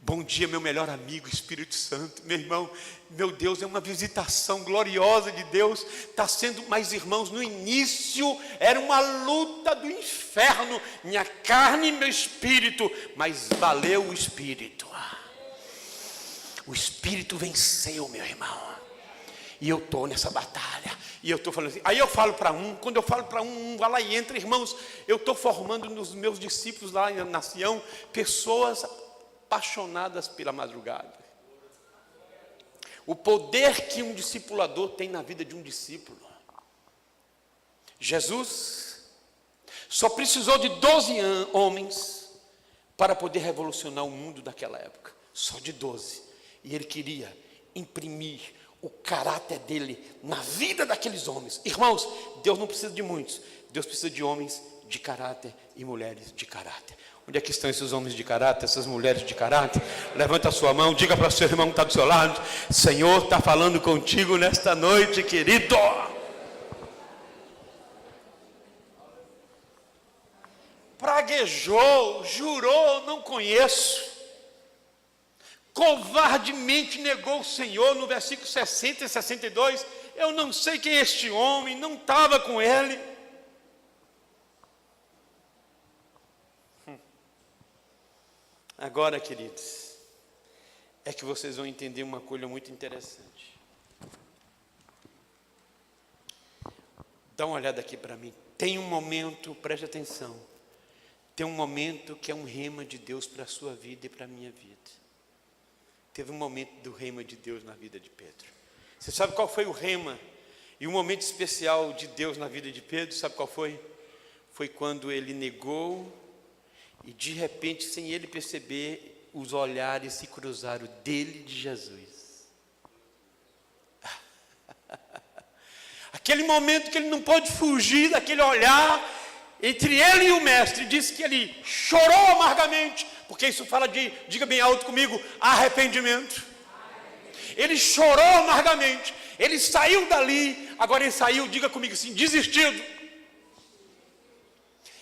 Bom dia, meu melhor amigo, Espírito Santo. Meu irmão, meu Deus, é uma visitação gloriosa de Deus. Está sendo, mas irmãos, no início era uma luta do inferno, minha carne e meu espírito, mas valeu o Espírito. O Espírito venceu, meu irmão. E eu estou nessa batalha. E eu estou falando assim. Aí eu falo para um. Quando eu falo para um vai lá e entra. Irmãos, eu estou formando nos meus discípulos lá na Sião pessoas apaixonadas pela madrugada. O poder que um discipulador tem na vida de um discípulo. Jesus só precisou de 12 homens para poder revolucionar o mundo daquela época. Só de 12. E ele queria imprimir o caráter dele na vida daqueles homens. Irmãos, Deus não precisa de muitos. Deus precisa de homens de caráter e mulheres de caráter. Onde é que estão esses homens de caráter, essas mulheres de caráter? Levanta a sua mão, diga para o seu irmão que está do seu lado: Senhor está falando contigo nesta noite, querido. Praguejou, jurou, não conheço. Covardemente negou o Senhor, no versículo 60 e 62, eu não sei quem é este homem, não estava com ele. Agora, queridos, é que vocês vão entender uma coisa muito interessante. Dá uma olhada aqui para mim. Tem um momento, preste atenção, tem um momento que é um rema de Deus para a sua vida e para a minha vida. Teve um momento do rema de Deus na vida de Pedro. Você sabe qual foi o rema? E um momento especial de Deus na vida de Pedro, sabe qual foi? Foi quando ele negou e de repente, sem ele perceber, os olhares se cruzaram dele e de Jesus. Aquele momento que ele não pôde fugir daquele olhar entre ele e o mestre, diz que ele chorou amargamente, porque isso fala de, diga bem alto comigo, arrependimento. Ele chorou amargamente, ele saiu dali, agora ele saiu, diga comigo assim, desistido.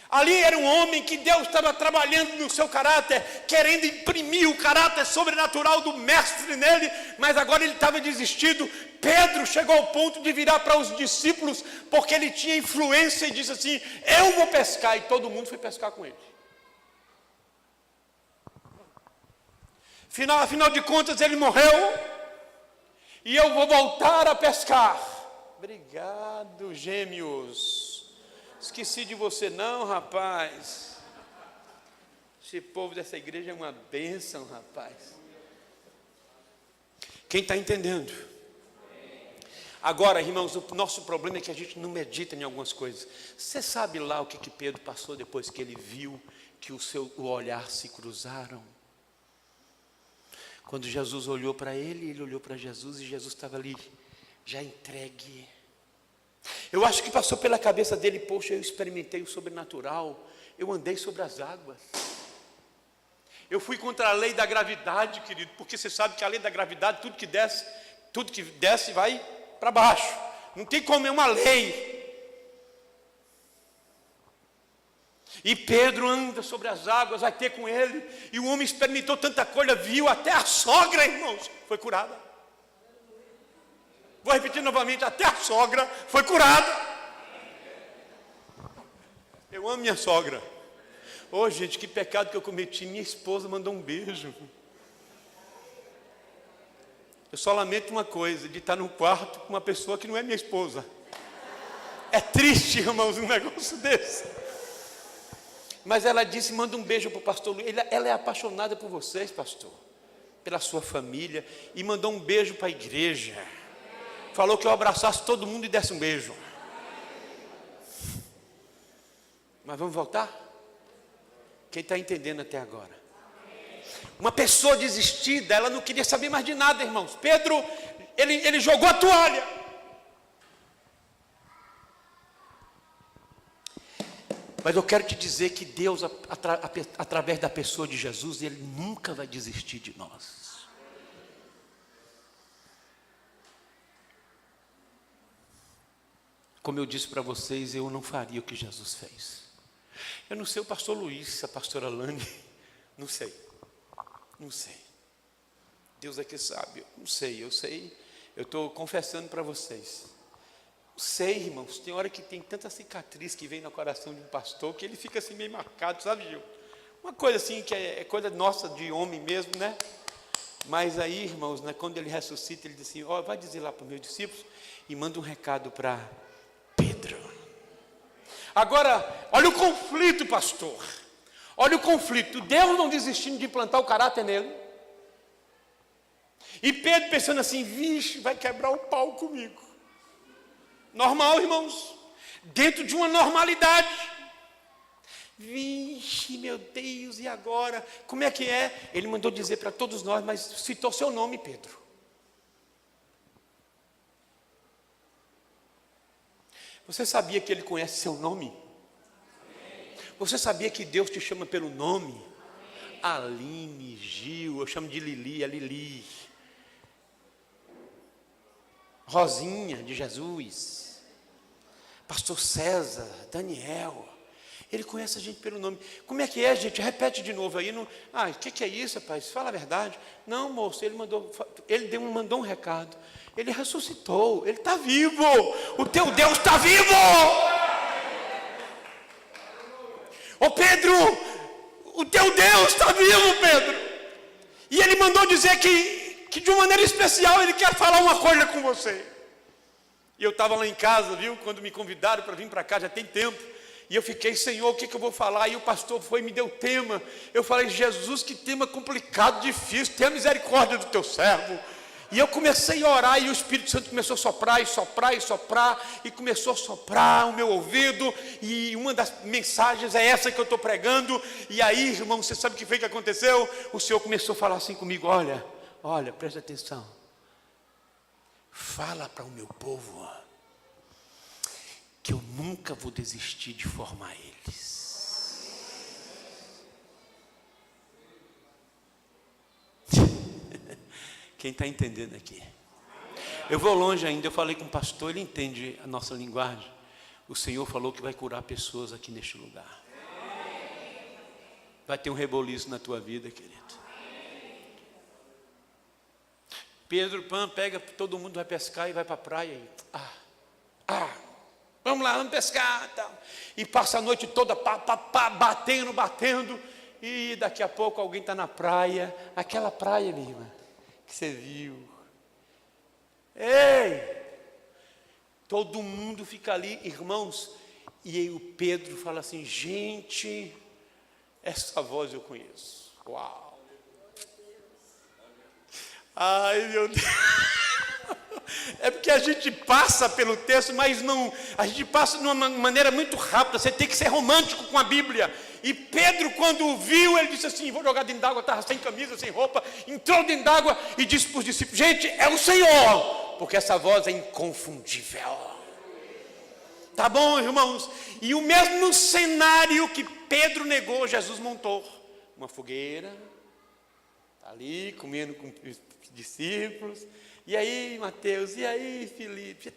Ali era um homem que Deus estava trabalhando no seu caráter, querendo imprimir o caráter sobrenatural do mestre nele, mas agora ele estava desistido. Pedro chegou ao ponto de virar para os discípulos, porque ele tinha influência e disse assim, eu vou pescar, e todo mundo foi pescar com ele. Afinal de contas ele morreu, e eu vou voltar a pescar. Obrigado, gêmeos. Esqueci de você não, rapaz. Esse povo dessa igreja é uma bênção, rapaz. Quem está entendendo? Agora, irmãos, o nosso problema é que a gente não medita em algumas coisas. Você sabe lá o que Pedro passou depois que ele viu que o olhar se cruzaram? Quando Jesus olhou para ele olhou para Jesus e Jesus estava ali, já entregue. Eu acho que passou pela cabeça dele, poxa, eu experimentei o sobrenatural, eu andei sobre as águas. Eu fui contra a lei da gravidade, querido, porque você sabe que a lei da gravidade, tudo que desce vai para baixo. Não tem como, é uma lei. E Pedro anda sobre as águas, vai ter com ele, e o homem experimentou tanta coisa, viu até a sogra, irmãos, foi curada. Vou repetir novamente, até a sogra foi curada. Eu amo minha sogra. Ô, gente, que pecado que eu cometi. Minha esposa mandou um beijo. Eu só lamento uma coisa, de estar num quarto com uma pessoa que não é minha esposa. É triste, irmãos, um negócio desse. Mas ela disse, manda um beijo para o pastor Luiz. Ela é apaixonada por vocês, pastor, pela sua família, e mandou um beijo para a igreja. Falou que eu abraçasse todo mundo e desse um beijo. Mas vamos voltar? Quem está entendendo até agora? Uma pessoa desistida, ela não queria saber mais de nada, irmãos. Pedro, ele jogou a toalha. Mas eu quero te dizer que Deus, através da pessoa de Jesus, Ele nunca vai desistir de nós. Como eu disse para vocês, eu não faria o que Jesus fez. Eu não sei o pastor Luiz, a pastora Lani, não sei. Deus é que sabe. Eu sei. Eu estou confessando para vocês. Eu sei, irmãos, tem hora que tem tanta cicatriz que vem no coração de um pastor que ele fica assim meio marcado, sabe, Gil? Uma coisa assim que é coisa nossa de homem mesmo, né? Mas aí, irmãos, né, quando ele ressuscita, ele diz assim, ó, vai dizer lá para os meus discípulos e manda um recado para Pedro. Agora, olha o conflito, pastor. Olha o conflito. Deus não desistindo de implantar o caráter nele. E Pedro pensando assim, vixe, vai quebrar o pau comigo. Normal, irmãos. Dentro de uma normalidade. Vixe, meu Deus, e agora? Como é que é? Ele mandou dizer para todos nós, mas citou seu nome, Pedro. Você sabia que ele conhece seu nome? Você sabia que Deus te chama pelo nome? Aline, Gil, eu chamo de Lili, a Lili. Rosinha, de Jesus. Pastor César, Daniel. Ele conhece a gente pelo nome. Como é que é, gente? Repete de novo aí. Não... Ah, o que é isso, rapaz? Fala a verdade. Não, moço, ele mandou um recado. Ele ressuscitou, ele está vivo. O teu Deus está vivo. Ô Pedro, o teu Deus está vivo, Pedro. E ele mandou dizer que de uma maneira especial ele quer falar uma coisa com você. E eu estava lá em casa, viu? Quando me convidaram para vir para cá, já tem tempo. E eu fiquei, Senhor, o que eu vou falar? E o pastor foi e me deu tema. Eu falei, Jesus, que tema complicado, difícil. Tenha misericórdia do teu servo. E eu comecei a orar e o Espírito Santo começou a soprar e soprar e soprar. E começou a soprar o meu ouvido. E uma das mensagens é essa que eu estou pregando. E aí, irmão, você sabe o que foi que aconteceu? O Senhor começou a falar assim comigo, olha, presta atenção. Fala para o meu povo que eu nunca vou desistir de formar eles. Quem está entendendo aqui? Eu vou longe ainda, eu falei com o pastor, ele entende a nossa linguagem. O Senhor falou que vai curar pessoas aqui neste lugar. Vai ter um reboliço na tua vida, querido. Pedro Pan pega, todo mundo vai pescar e vai para a praia. E, vamos lá, vamos pescar. Tal. E passa a noite toda batendo. E daqui a pouco alguém está na praia. Aquela praia, minha irmã, que você viu. Ei! Todo mundo fica ali, irmãos. E aí o Pedro fala assim, gente, essa voz eu conheço. Uau! Ai, meu Deus. É porque a gente passa pelo texto, mas não, a gente passa de uma maneira muito rápida. Você tem que ser romântico com a Bíblia. E Pedro, quando viu, ele disse assim, vou jogar dentro d'água, estava sem camisa, sem roupa, entrou dentro d'água e disse para os discípulos, gente, é o Senhor, porque essa voz é inconfundível. Tá bom, irmãos? E o mesmo cenário que Pedro negou, Jesus montou. Uma fogueira, ali comendo com os discípulos. E aí, Mateus, e aí, Felipe,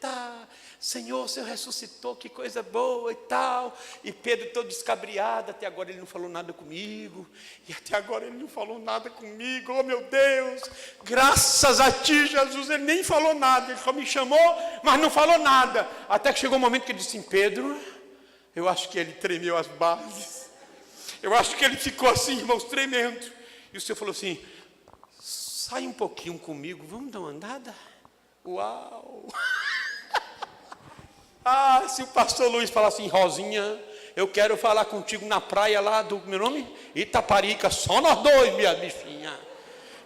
Senhor, o Senhor ressuscitou, que coisa boa e tal. E Pedro todo descabriado, até agora ele não falou nada comigo. E até agora ele não falou nada comigo, oh meu Deus, graças a ti, Jesus, ele nem falou nada, ele só me chamou, mas não falou nada. Até que chegou um momento que ele disse assim, Pedro, eu acho que ele tremeu as bases. Eu acho que ele ficou assim, irmãos, tremendo. E o Senhor falou assim, sai um pouquinho comigo, vamos dar uma andada? Uau! Se o pastor Luiz falar assim, Rosinha, eu quero falar contigo na praia lá do meu nome? Itaparica, só nós dois, minha bichinha.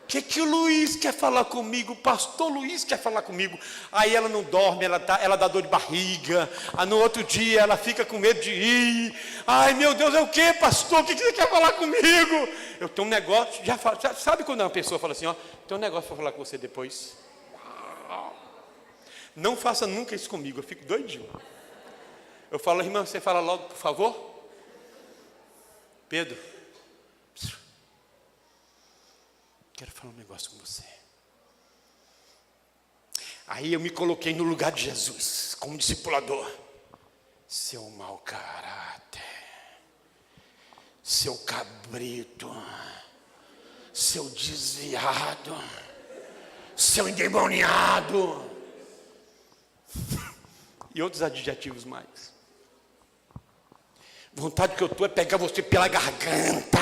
O que o Luiz quer falar comigo? O pastor Luiz quer falar comigo. Aí ela não dorme, ela dá dor de barriga. No outro dia ela fica com medo de ir. Ai meu Deus, é o que, pastor? O que você quer falar comigo? Eu tenho um negócio, já sabe quando uma pessoa fala assim, tem um negócio para falar com você depois. Não faça nunca isso comigo, eu fico doidinho. Eu falo, irmã, você fala logo, por favor? Pedro, quero falar um negócio com você. Aí eu me coloquei no lugar de Jesus, como discipulador. Seu mau caráter, seu cabrito, seu desviado. seu endemoniado, e outros adjetivos mais. Vontade que eu estou é pegar você pela garganta,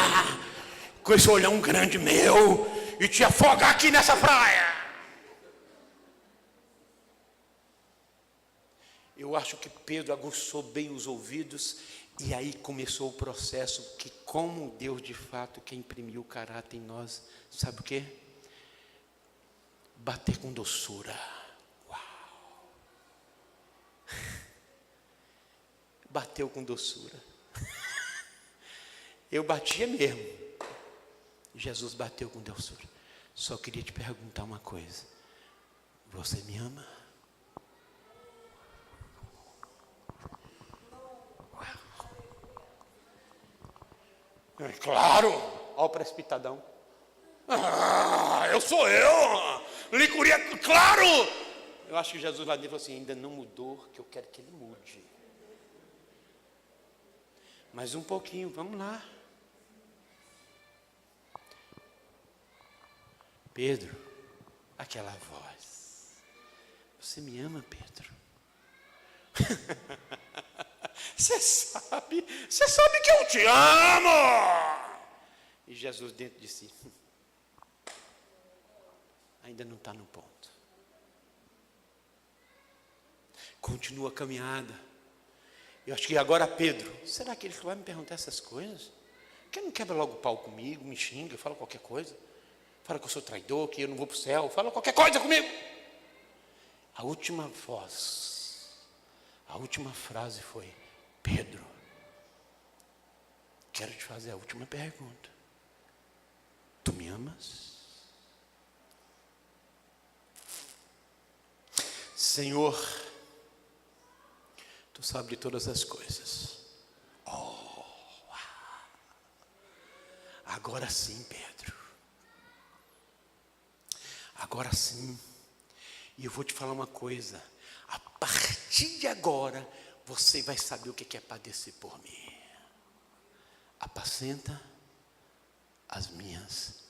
com esse olhão grande meu, e te afogar aqui nessa praia. Eu acho que Pedro aguçou bem os ouvidos, e aí começou o processo que, como Deus de fato que imprimiu o caráter em nós, sabe o quê? Bater com doçura. Uau! Bateu com doçura. Eu batia mesmo. Jesus bateu com doçura. Só queria te perguntar uma coisa. Você me ama? É claro, olha o precipitadão. Eu sou eu, licuria, claro. Eu acho que Jesus lá dentro falou assim: ainda não mudou, que eu quero que ele mude. Mais um pouquinho, vamos lá. Pedro, aquela voz. Você me ama, Pedro? Você sabe que eu te amo. E Jesus dentro de si, ainda não está no ponto. Continua a caminhada. Eu acho que agora Pedro, será que ele vai me perguntar essas coisas? Por que não quebra logo o pau comigo, me xinga, fala qualquer coisa? Fala que eu sou traidor, que eu não vou para o céu, fala qualquer coisa comigo. A última voz, a última frase foi: Pedro, quero te fazer a última pergunta. Tu me amas? Senhor, tu sabes de todas as coisas. Agora sim, Pedro. Agora sim. E eu vou te falar uma coisa. A partir de agora, você vai saber o que é padecer por mim. Apacenta as minhas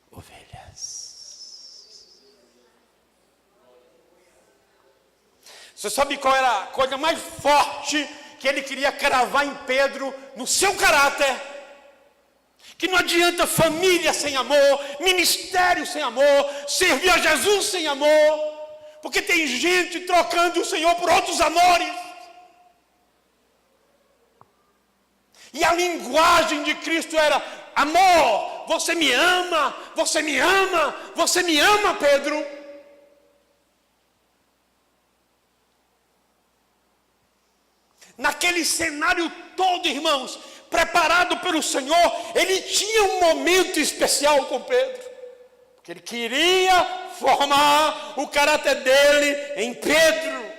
ovelhas. Você sabe qual era a coisa mais forte que ele queria cravar em Pedro, no seu caráter? Que não adianta família sem amor, ministério sem amor, servir a Jesus sem amor, porque tem gente trocando o Senhor por outros amores. E a linguagem de Cristo era: amor, você me ama, você me ama, você me ama, Pedro. Naquele cenário todo, irmãos, preparado pelo Senhor, ele tinha um momento especial com Pedro, porque ele queria formar o caráter dele em Pedro.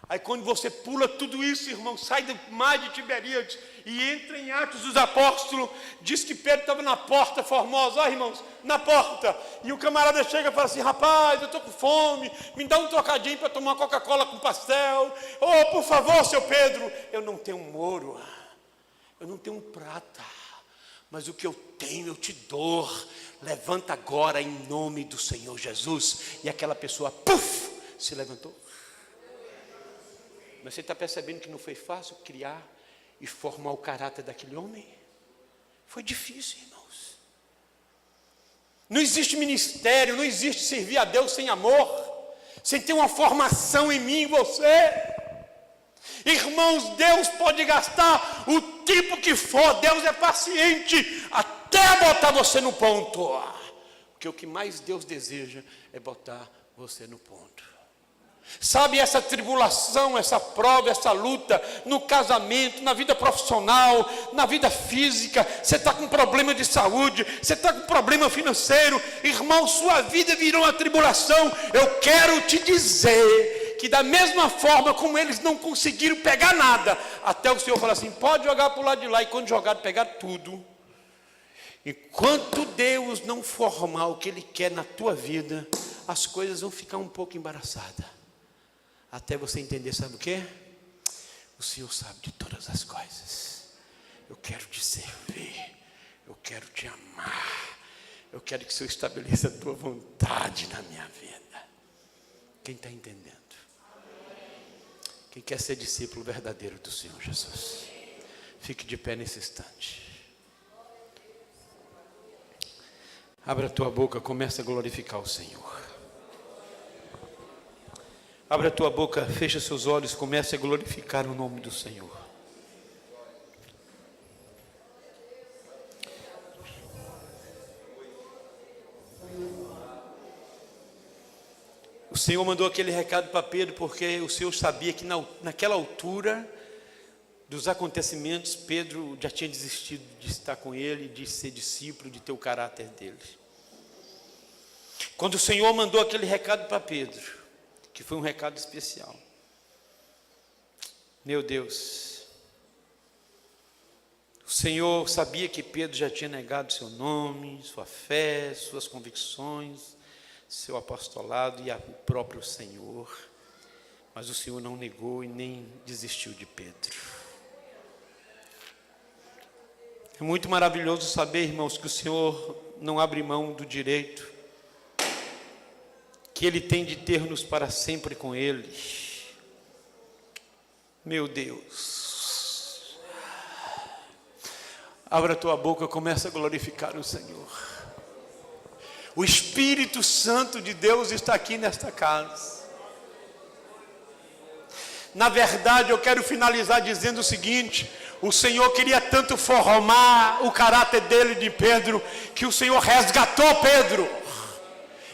Aí quando você pula tudo isso, irmão, sai do mar de Tiberíades e entra em Atos dos Apóstolos, diz que Pedro estava na porta formosa, ó irmãos, na porta, e o camarada chega e fala assim: rapaz, eu estou com fome, me dá um trocadinho para tomar Coca-Cola com pastel. Oh, por favor, seu Pedro, eu não tenho um ouro, eu não tenho um prata, mas o que eu tenho eu te dou, levanta agora em nome do Senhor Jesus. E aquela pessoa, puf, se levantou. Mas você está percebendo que não foi fácil criar e formar o caráter daquele homem? Foi difícil, irmãos. Não existe ministério, não existe servir a Deus sem amor, sem ter uma formação em mim e você. Irmãos, Deus pode gastar o tempo que for, Deus é paciente até botar você no ponto. Porque o que mais Deus deseja é botar você no ponto. Sabe, essa tribulação, essa prova, essa luta no casamento, na vida profissional, na vida física, você está com problema de saúde, você está com problema financeiro, irmão, sua vida virou uma tribulação. Eu quero te dizer que da mesma forma como eles não conseguiram pegar nada, até o Senhor fala assim: pode jogar para o lado de lá, e quando jogar, pegar tudo. Enquanto Deus não formar o que Ele quer na tua vida, as coisas vão ficar um pouco embaraçadas. Até você entender, sabe o quê? O Senhor sabe de todas as coisas. Eu quero te servir, eu quero te amar, Eu quero que o Senhor estabeleça a tua vontade na minha vida. Quem está entendendo? Quem quer ser discípulo verdadeiro do Senhor Jesus? Fique de pé nesse instante. Abra a tua boca, começa a glorificar o Senhor. Abra a tua boca, fecha seus olhos, comece a glorificar o nome do Senhor. O Senhor mandou aquele recado para Pedro, porque o Senhor sabia que naquela altura dos acontecimentos, Pedro já tinha desistido de estar com ele, de ser discípulo, de ter o caráter dele. Quando o Senhor mandou aquele recado para Pedro, que foi um recado especial, meu Deus, o Senhor sabia que Pedro já tinha negado seu nome, sua fé, suas convicções, seu apostolado e o próprio Senhor, mas o Senhor não negou e nem desistiu de Pedro. É muito maravilhoso saber, irmãos, que o Senhor não abre mão do direito que Ele tem de ter-nos para sempre com Ele. Meu Deus, abra a tua boca, começa a glorificar o Senhor. O Espírito Santo de Deus está aqui nesta casa. Na verdade, eu quero finalizar dizendo o seguinte: o Senhor queria tanto formar o caráter dele de Pedro, que o Senhor resgatou Pedro.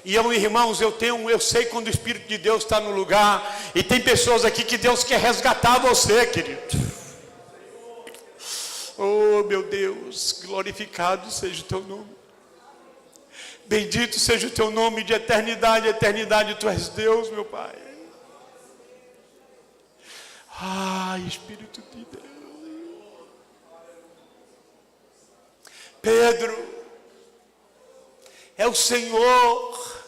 E eu, irmãos, eu sei quando o Espírito de Deus está no lugar, e tem pessoas aqui que Deus quer resgatar você, querido. Oh, meu Deus, glorificado seja o teu nome. Bendito seja o teu nome de eternidade a eternidade, tu és Deus, meu Pai. Ai, Espírito de Deus. Pedro, é o Senhor,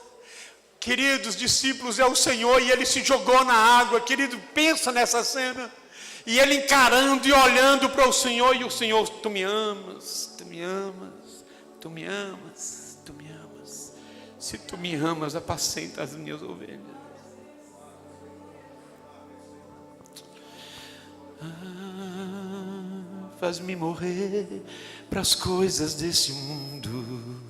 queridos discípulos, é o Senhor, e ele se jogou na água. Querido, pensa nessa cena, e ele encarando e olhando para o Senhor, e o Senhor: tu me amas, tu me amas, tu me amas. Tu me amas. Se tu me amas, apacenta as minhas ovelhas. Faz-me morrer para as coisas desse mundo.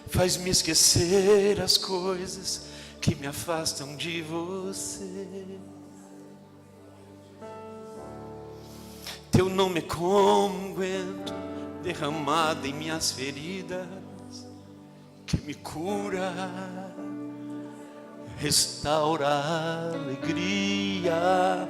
Faz-me esquecer as coisas que me afastam de você. Teu nome é como unguento derramado em minhas feridas, que me cura, restaura a alegria.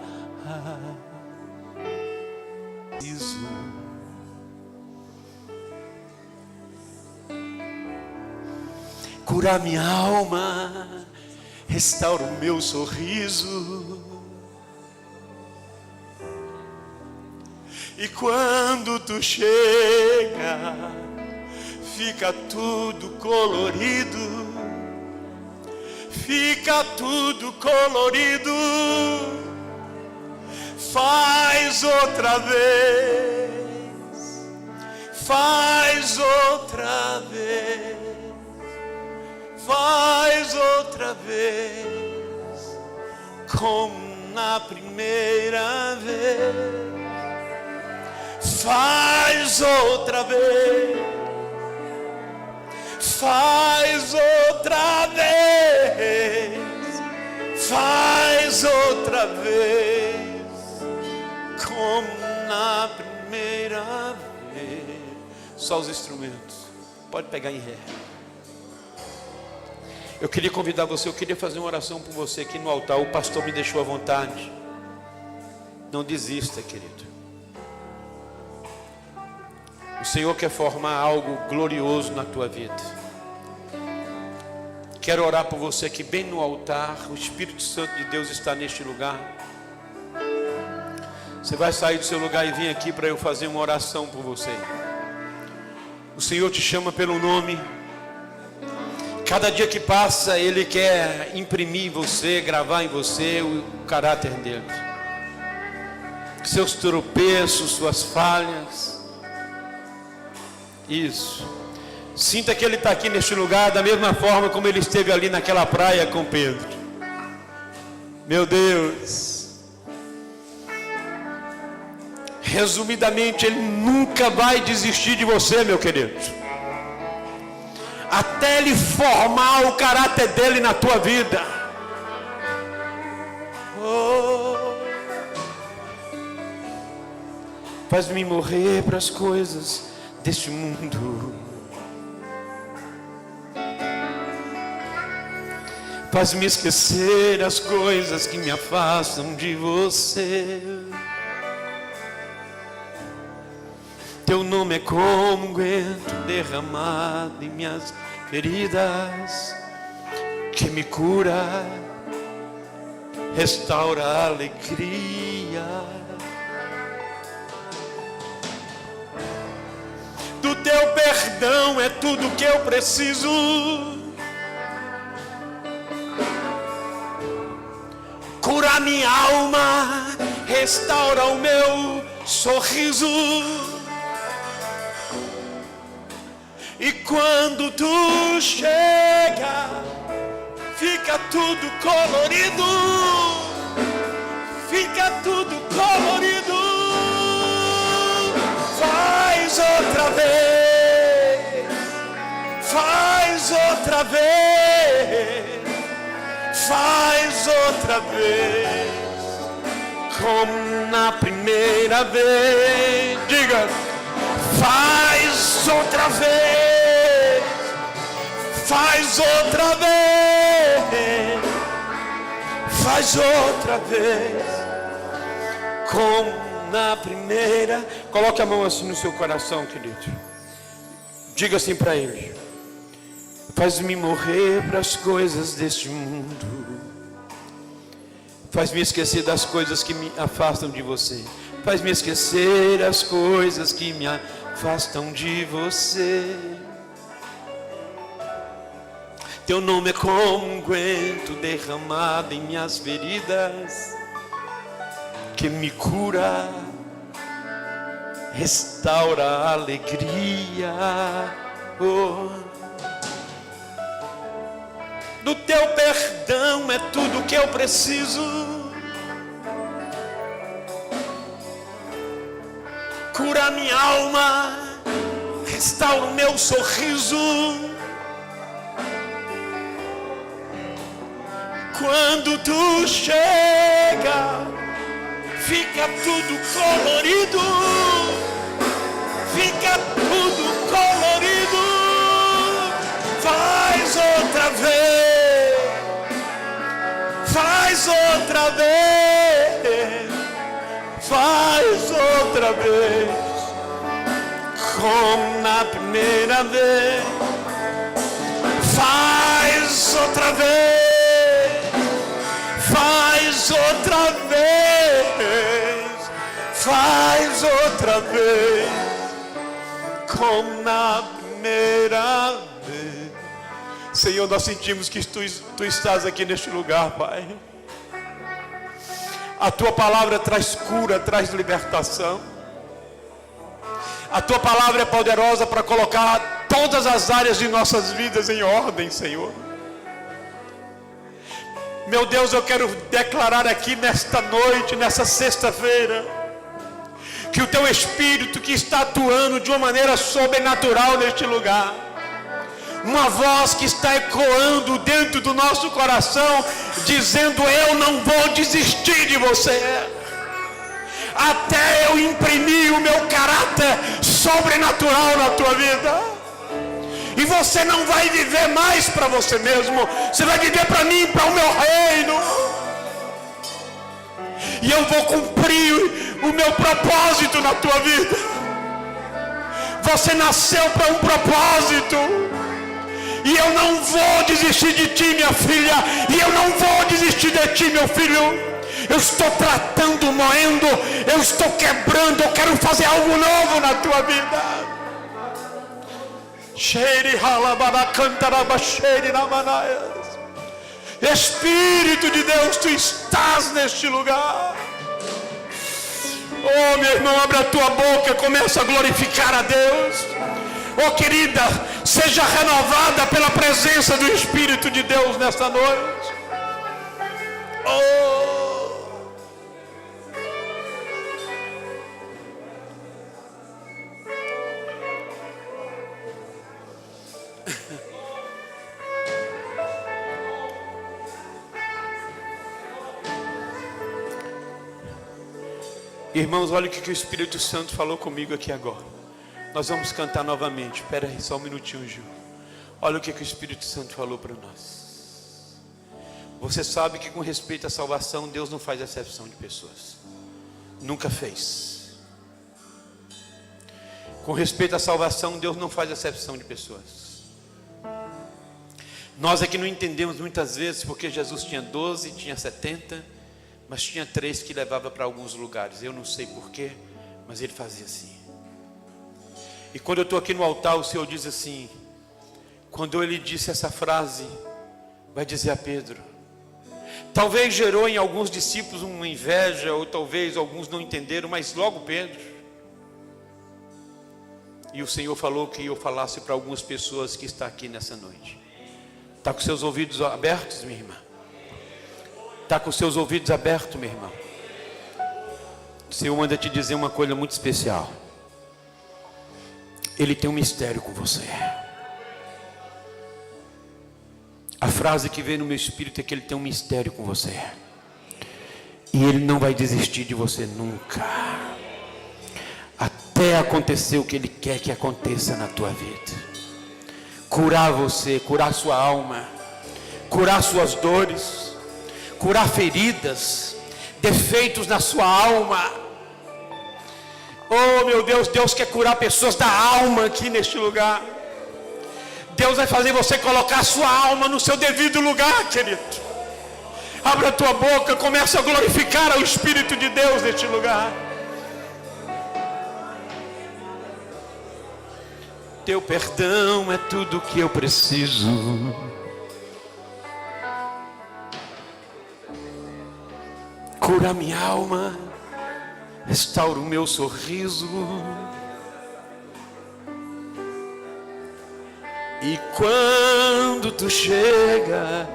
Cura minha alma, restaura o meu sorriso. E quando tu chega, fica tudo colorido. Fica tudo colorido. Faz outra vez. Faz outra vez. Faz outra vez. Como na primeira vez. Faz outra vez, faz outra vez, faz outra vez, como na primeira vez. Só os instrumentos, pode pegar em ré. Eu queria convidar você, eu queria fazer uma oração por você aqui no altar. O pastor me deixou à vontade. Não desista, querido. O Senhor quer formar algo glorioso na tua vida. Quero orar por você aqui bem no altar. O Espírito Santo de Deus está neste lugar. Você vai sair do seu lugar e vir aqui para eu fazer uma oração por você. O Senhor te chama pelo nome. Cada dia que passa, Ele quer imprimir em você, gravar em você o caráter dele. Seus tropeços, suas falhas, Isso. Sinta que Ele está aqui neste lugar da mesma forma como Ele esteve ali naquela praia com Pedro. Meu Deus. Resumidamente, Ele nunca vai desistir de você, meu querido. Até Ele formar o caráter dele na tua vida. Oh. Faz-me morrer para as coisas deste mundo. Faz-me esquecer as coisas que me afastam de você. Teu nome é como unguento derramado em minhas feridas, que me cura, restaura a alegria. Do teu perdão é tudo que eu preciso. Cura minha alma, restaura o meu sorriso. E quando tu chega, fica tudo colorido. Fica tudo colorido. Faz outra vez. Faz outra vez. Faz outra vez. Como na primeira vez. Diga. Faz outra vez. Faz outra vez. Faz outra vez. Como na primeira. Coloque a mão assim no seu coração, querido. Diga assim para Ele. Faz-me morrer para as coisas deste mundo. Faz-me esquecer das coisas que me afastam de você. Faz-me esquecer as coisas que me afastam de você. Teu nome é como unguento derramado em minhas feridas, que me cura, restaura a alegria. Oh. Do teu perdão é tudo que eu preciso. Cura minha alma, restaura o meu sorriso. Quando tu chega, fica tudo colorido. Fica tudo colorido. Faz outra vez. Faz outra vez. Faz outra vez. Como na primeira vez. Faz outra vez. Faz outra vez. Faz outra vez. Como na primeira vez. Senhor, nós sentimos que tu estás aqui neste lugar, Pai. A tua palavra traz cura, traz libertação. A tua palavra é poderosa para colocar todas as áreas de nossas vidas em ordem, Senhor. Meu Deus, eu quero declarar aqui nesta noite, nessa sexta-feira, que o teu Espírito que está atuando de uma maneira sobrenatural neste lugar, uma voz que está ecoando dentro do nosso coração, dizendo: eu não vou desistir de você, até eu imprimir o meu caráter sobrenatural na tua vida. E você não vai viver mais para você mesmo, você vai viver para mim, para o meu reino. E eu vou cumprir o meu propósito na tua vida. Você nasceu para um propósito. E eu não vou desistir de ti, minha filha. E eu não vou desistir de ti, meu filho. Eu estou tratando, moendo. Eu estou quebrando. Eu quero fazer algo novo na tua vida. Espírito de Deus, tu estás neste lugar. Oh, meu irmão, abre a tua boca, começa a glorificar a Deus. Oh querida, seja renovada pela presença do Espírito de Deus nesta noite. Oh. Irmãos, olha o que o Espírito Santo falou comigo aqui agora. Nós vamos cantar novamente. Espera aí, só um minutinho, Gil. Olha o que o Espírito Santo falou para nós. Você sabe que com respeito à salvação, Deus não faz acepção de pessoas. Nunca fez. Com respeito à salvação, Deus não faz acepção de pessoas. Nós é que não entendemos muitas vezes, porque Jesus tinha 12, tinha 70, mas tinha 3 que levava para alguns lugares. Eu não sei porquê, mas ele fazia assim. E quando eu estou aqui no altar, o Senhor diz assim, quando ele disse essa frase, vai dizer a Pedro, talvez gerou em alguns discípulos uma inveja, ou talvez alguns não entenderam, mas logo Pedro. E o Senhor falou que eu falasse para algumas pessoas que estão aqui nessa noite. Está com seus ouvidos abertos, minha irmã? Está com seus ouvidos abertos, meu irmão? O Senhor manda te dizer uma coisa muito especial. Ele tem um mistério com você. A frase que veio no meu espírito é que ele tem um mistério com você. E ele não vai desistir de você nunca. Até acontecer o que ele quer que aconteça na tua vida. Curar você, curar sua alma, curar suas dores, curar feridas, defeitos na sua alma. Oh meu Deus, Deus quer curar pessoas da alma aqui neste lugar. Deus vai fazer você colocar a sua alma no seu devido lugar, querido. Abra a tua boca, começa a glorificar o Espírito de Deus neste lugar. Teu perdão é tudo o que eu preciso. Cura minha alma, restaura o meu sorriso. E quando tu chega,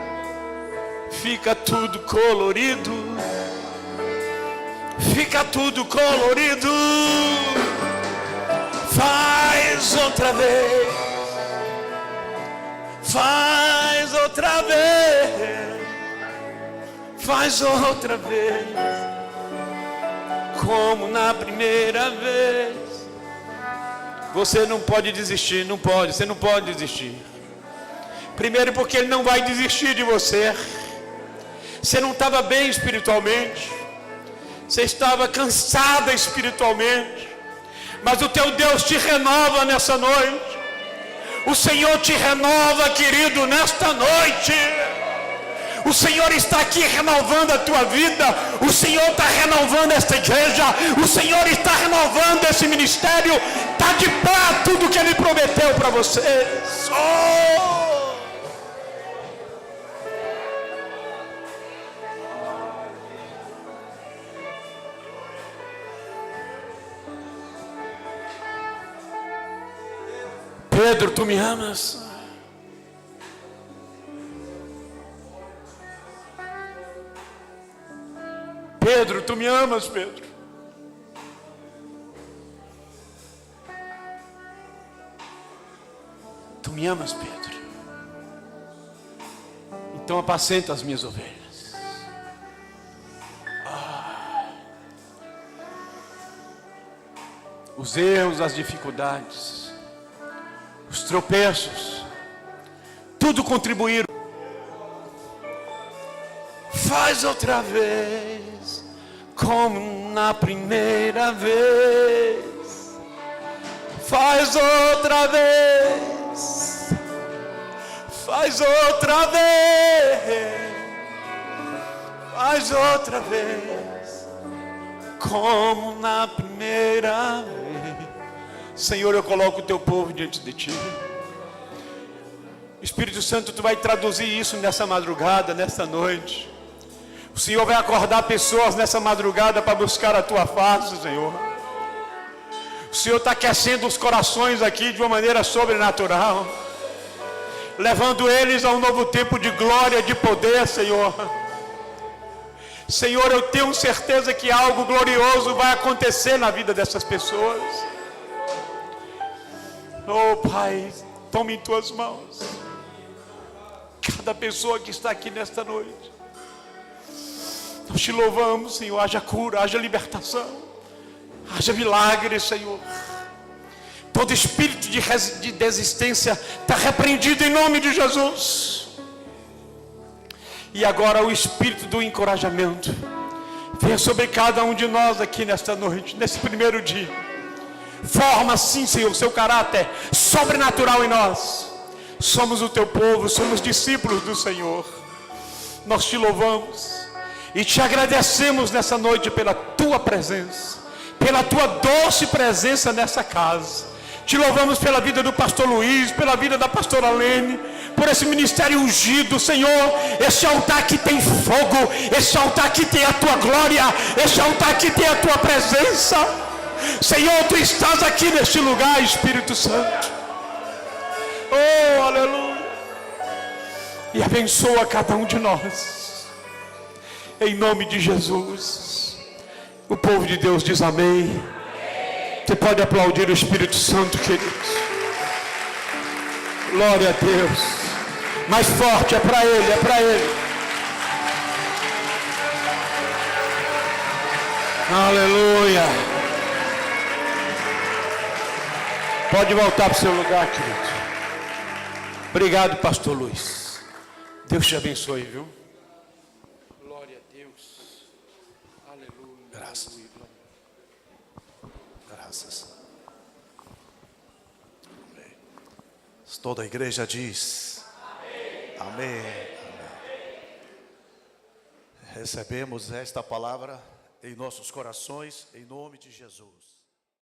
fica tudo colorido. Fica tudo colorido. Faz outra vez. Faz outra vez. Faz outra vez. Como na primeira vez. Você não pode desistir, não pode, você não pode desistir. Primeiro porque ele não vai desistir de você. Você não estava bem espiritualmente. Você estava cansada espiritualmente. Mas o teu Deus te renova nessa noite. O Senhor te renova, querido, nesta noite. O Senhor está aqui renovando a tua vida. O Senhor está renovando esta igreja. O Senhor está renovando esse ministério. Está de pé tudo que Ele prometeu para vocês. Oh! Pedro, tu me amas? Pedro, tu me amas, Pedro? Tu me amas, Pedro? Então apacenta as minhas ovelhas. Os erros, as dificuldades, os tropeços, tudo contribuíram. Faz outra vez, como na primeira vez. Faz outra vez. Faz outra vez. Faz outra vez, como na primeira vez. Senhor, eu coloco o teu povo diante de ti. Espírito Santo, tu vai traduzir isso nessa madrugada, nessa noite. O Senhor vai acordar pessoas nessa madrugada para buscar a tua face, Senhor. O Senhor está aquecendo os corações aqui de uma maneira sobrenatural, levando eles a um novo tempo de glória, de poder, Senhor. Senhor, eu tenho certeza que algo glorioso vai acontecer na vida dessas pessoas. Oh Pai, tome em tuas mãos cada pessoa que está aqui nesta noite. Nós te louvamos, Senhor. Haja cura, haja libertação, haja milagre, Senhor. Todo espírito de desistência está repreendido em nome de Jesus. E agora o espírito do encorajamento venha sobre cada um de nós aqui nesta noite, nesse primeiro dia. Forma sim, Senhor, o seu caráter sobrenatural em nós. Somos o teu povo, somos discípulos do Senhor. Nós te louvamos e te agradecemos nessa noite pela tua presença, pela tua doce presença nessa casa. Te louvamos pela vida do pastor Luiz, pela vida da pastora Lene, por esse ministério ungido, Senhor. Esse altar que tem fogo, esse altar que tem a tua glória, esse altar que tem a tua presença. Senhor, tu estás aqui neste lugar, Espírito Santo. Oh, aleluia. E abençoa cada um de nós, em nome de Jesus. O povo de Deus diz amém. Você pode aplaudir o Espírito Santo, queridos. Glória a Deus. Mais forte, é para Ele, é para Ele. Aleluia. Pode voltar para o seu lugar, querido. Obrigado, pastor Luiz. Deus te abençoe, viu? Glória a Deus. Aleluia. Graças. Graças. Amém. Toda a igreja diz amém. Amém. Amém. Recebemos esta palavra em nossos corações, em nome de Jesus.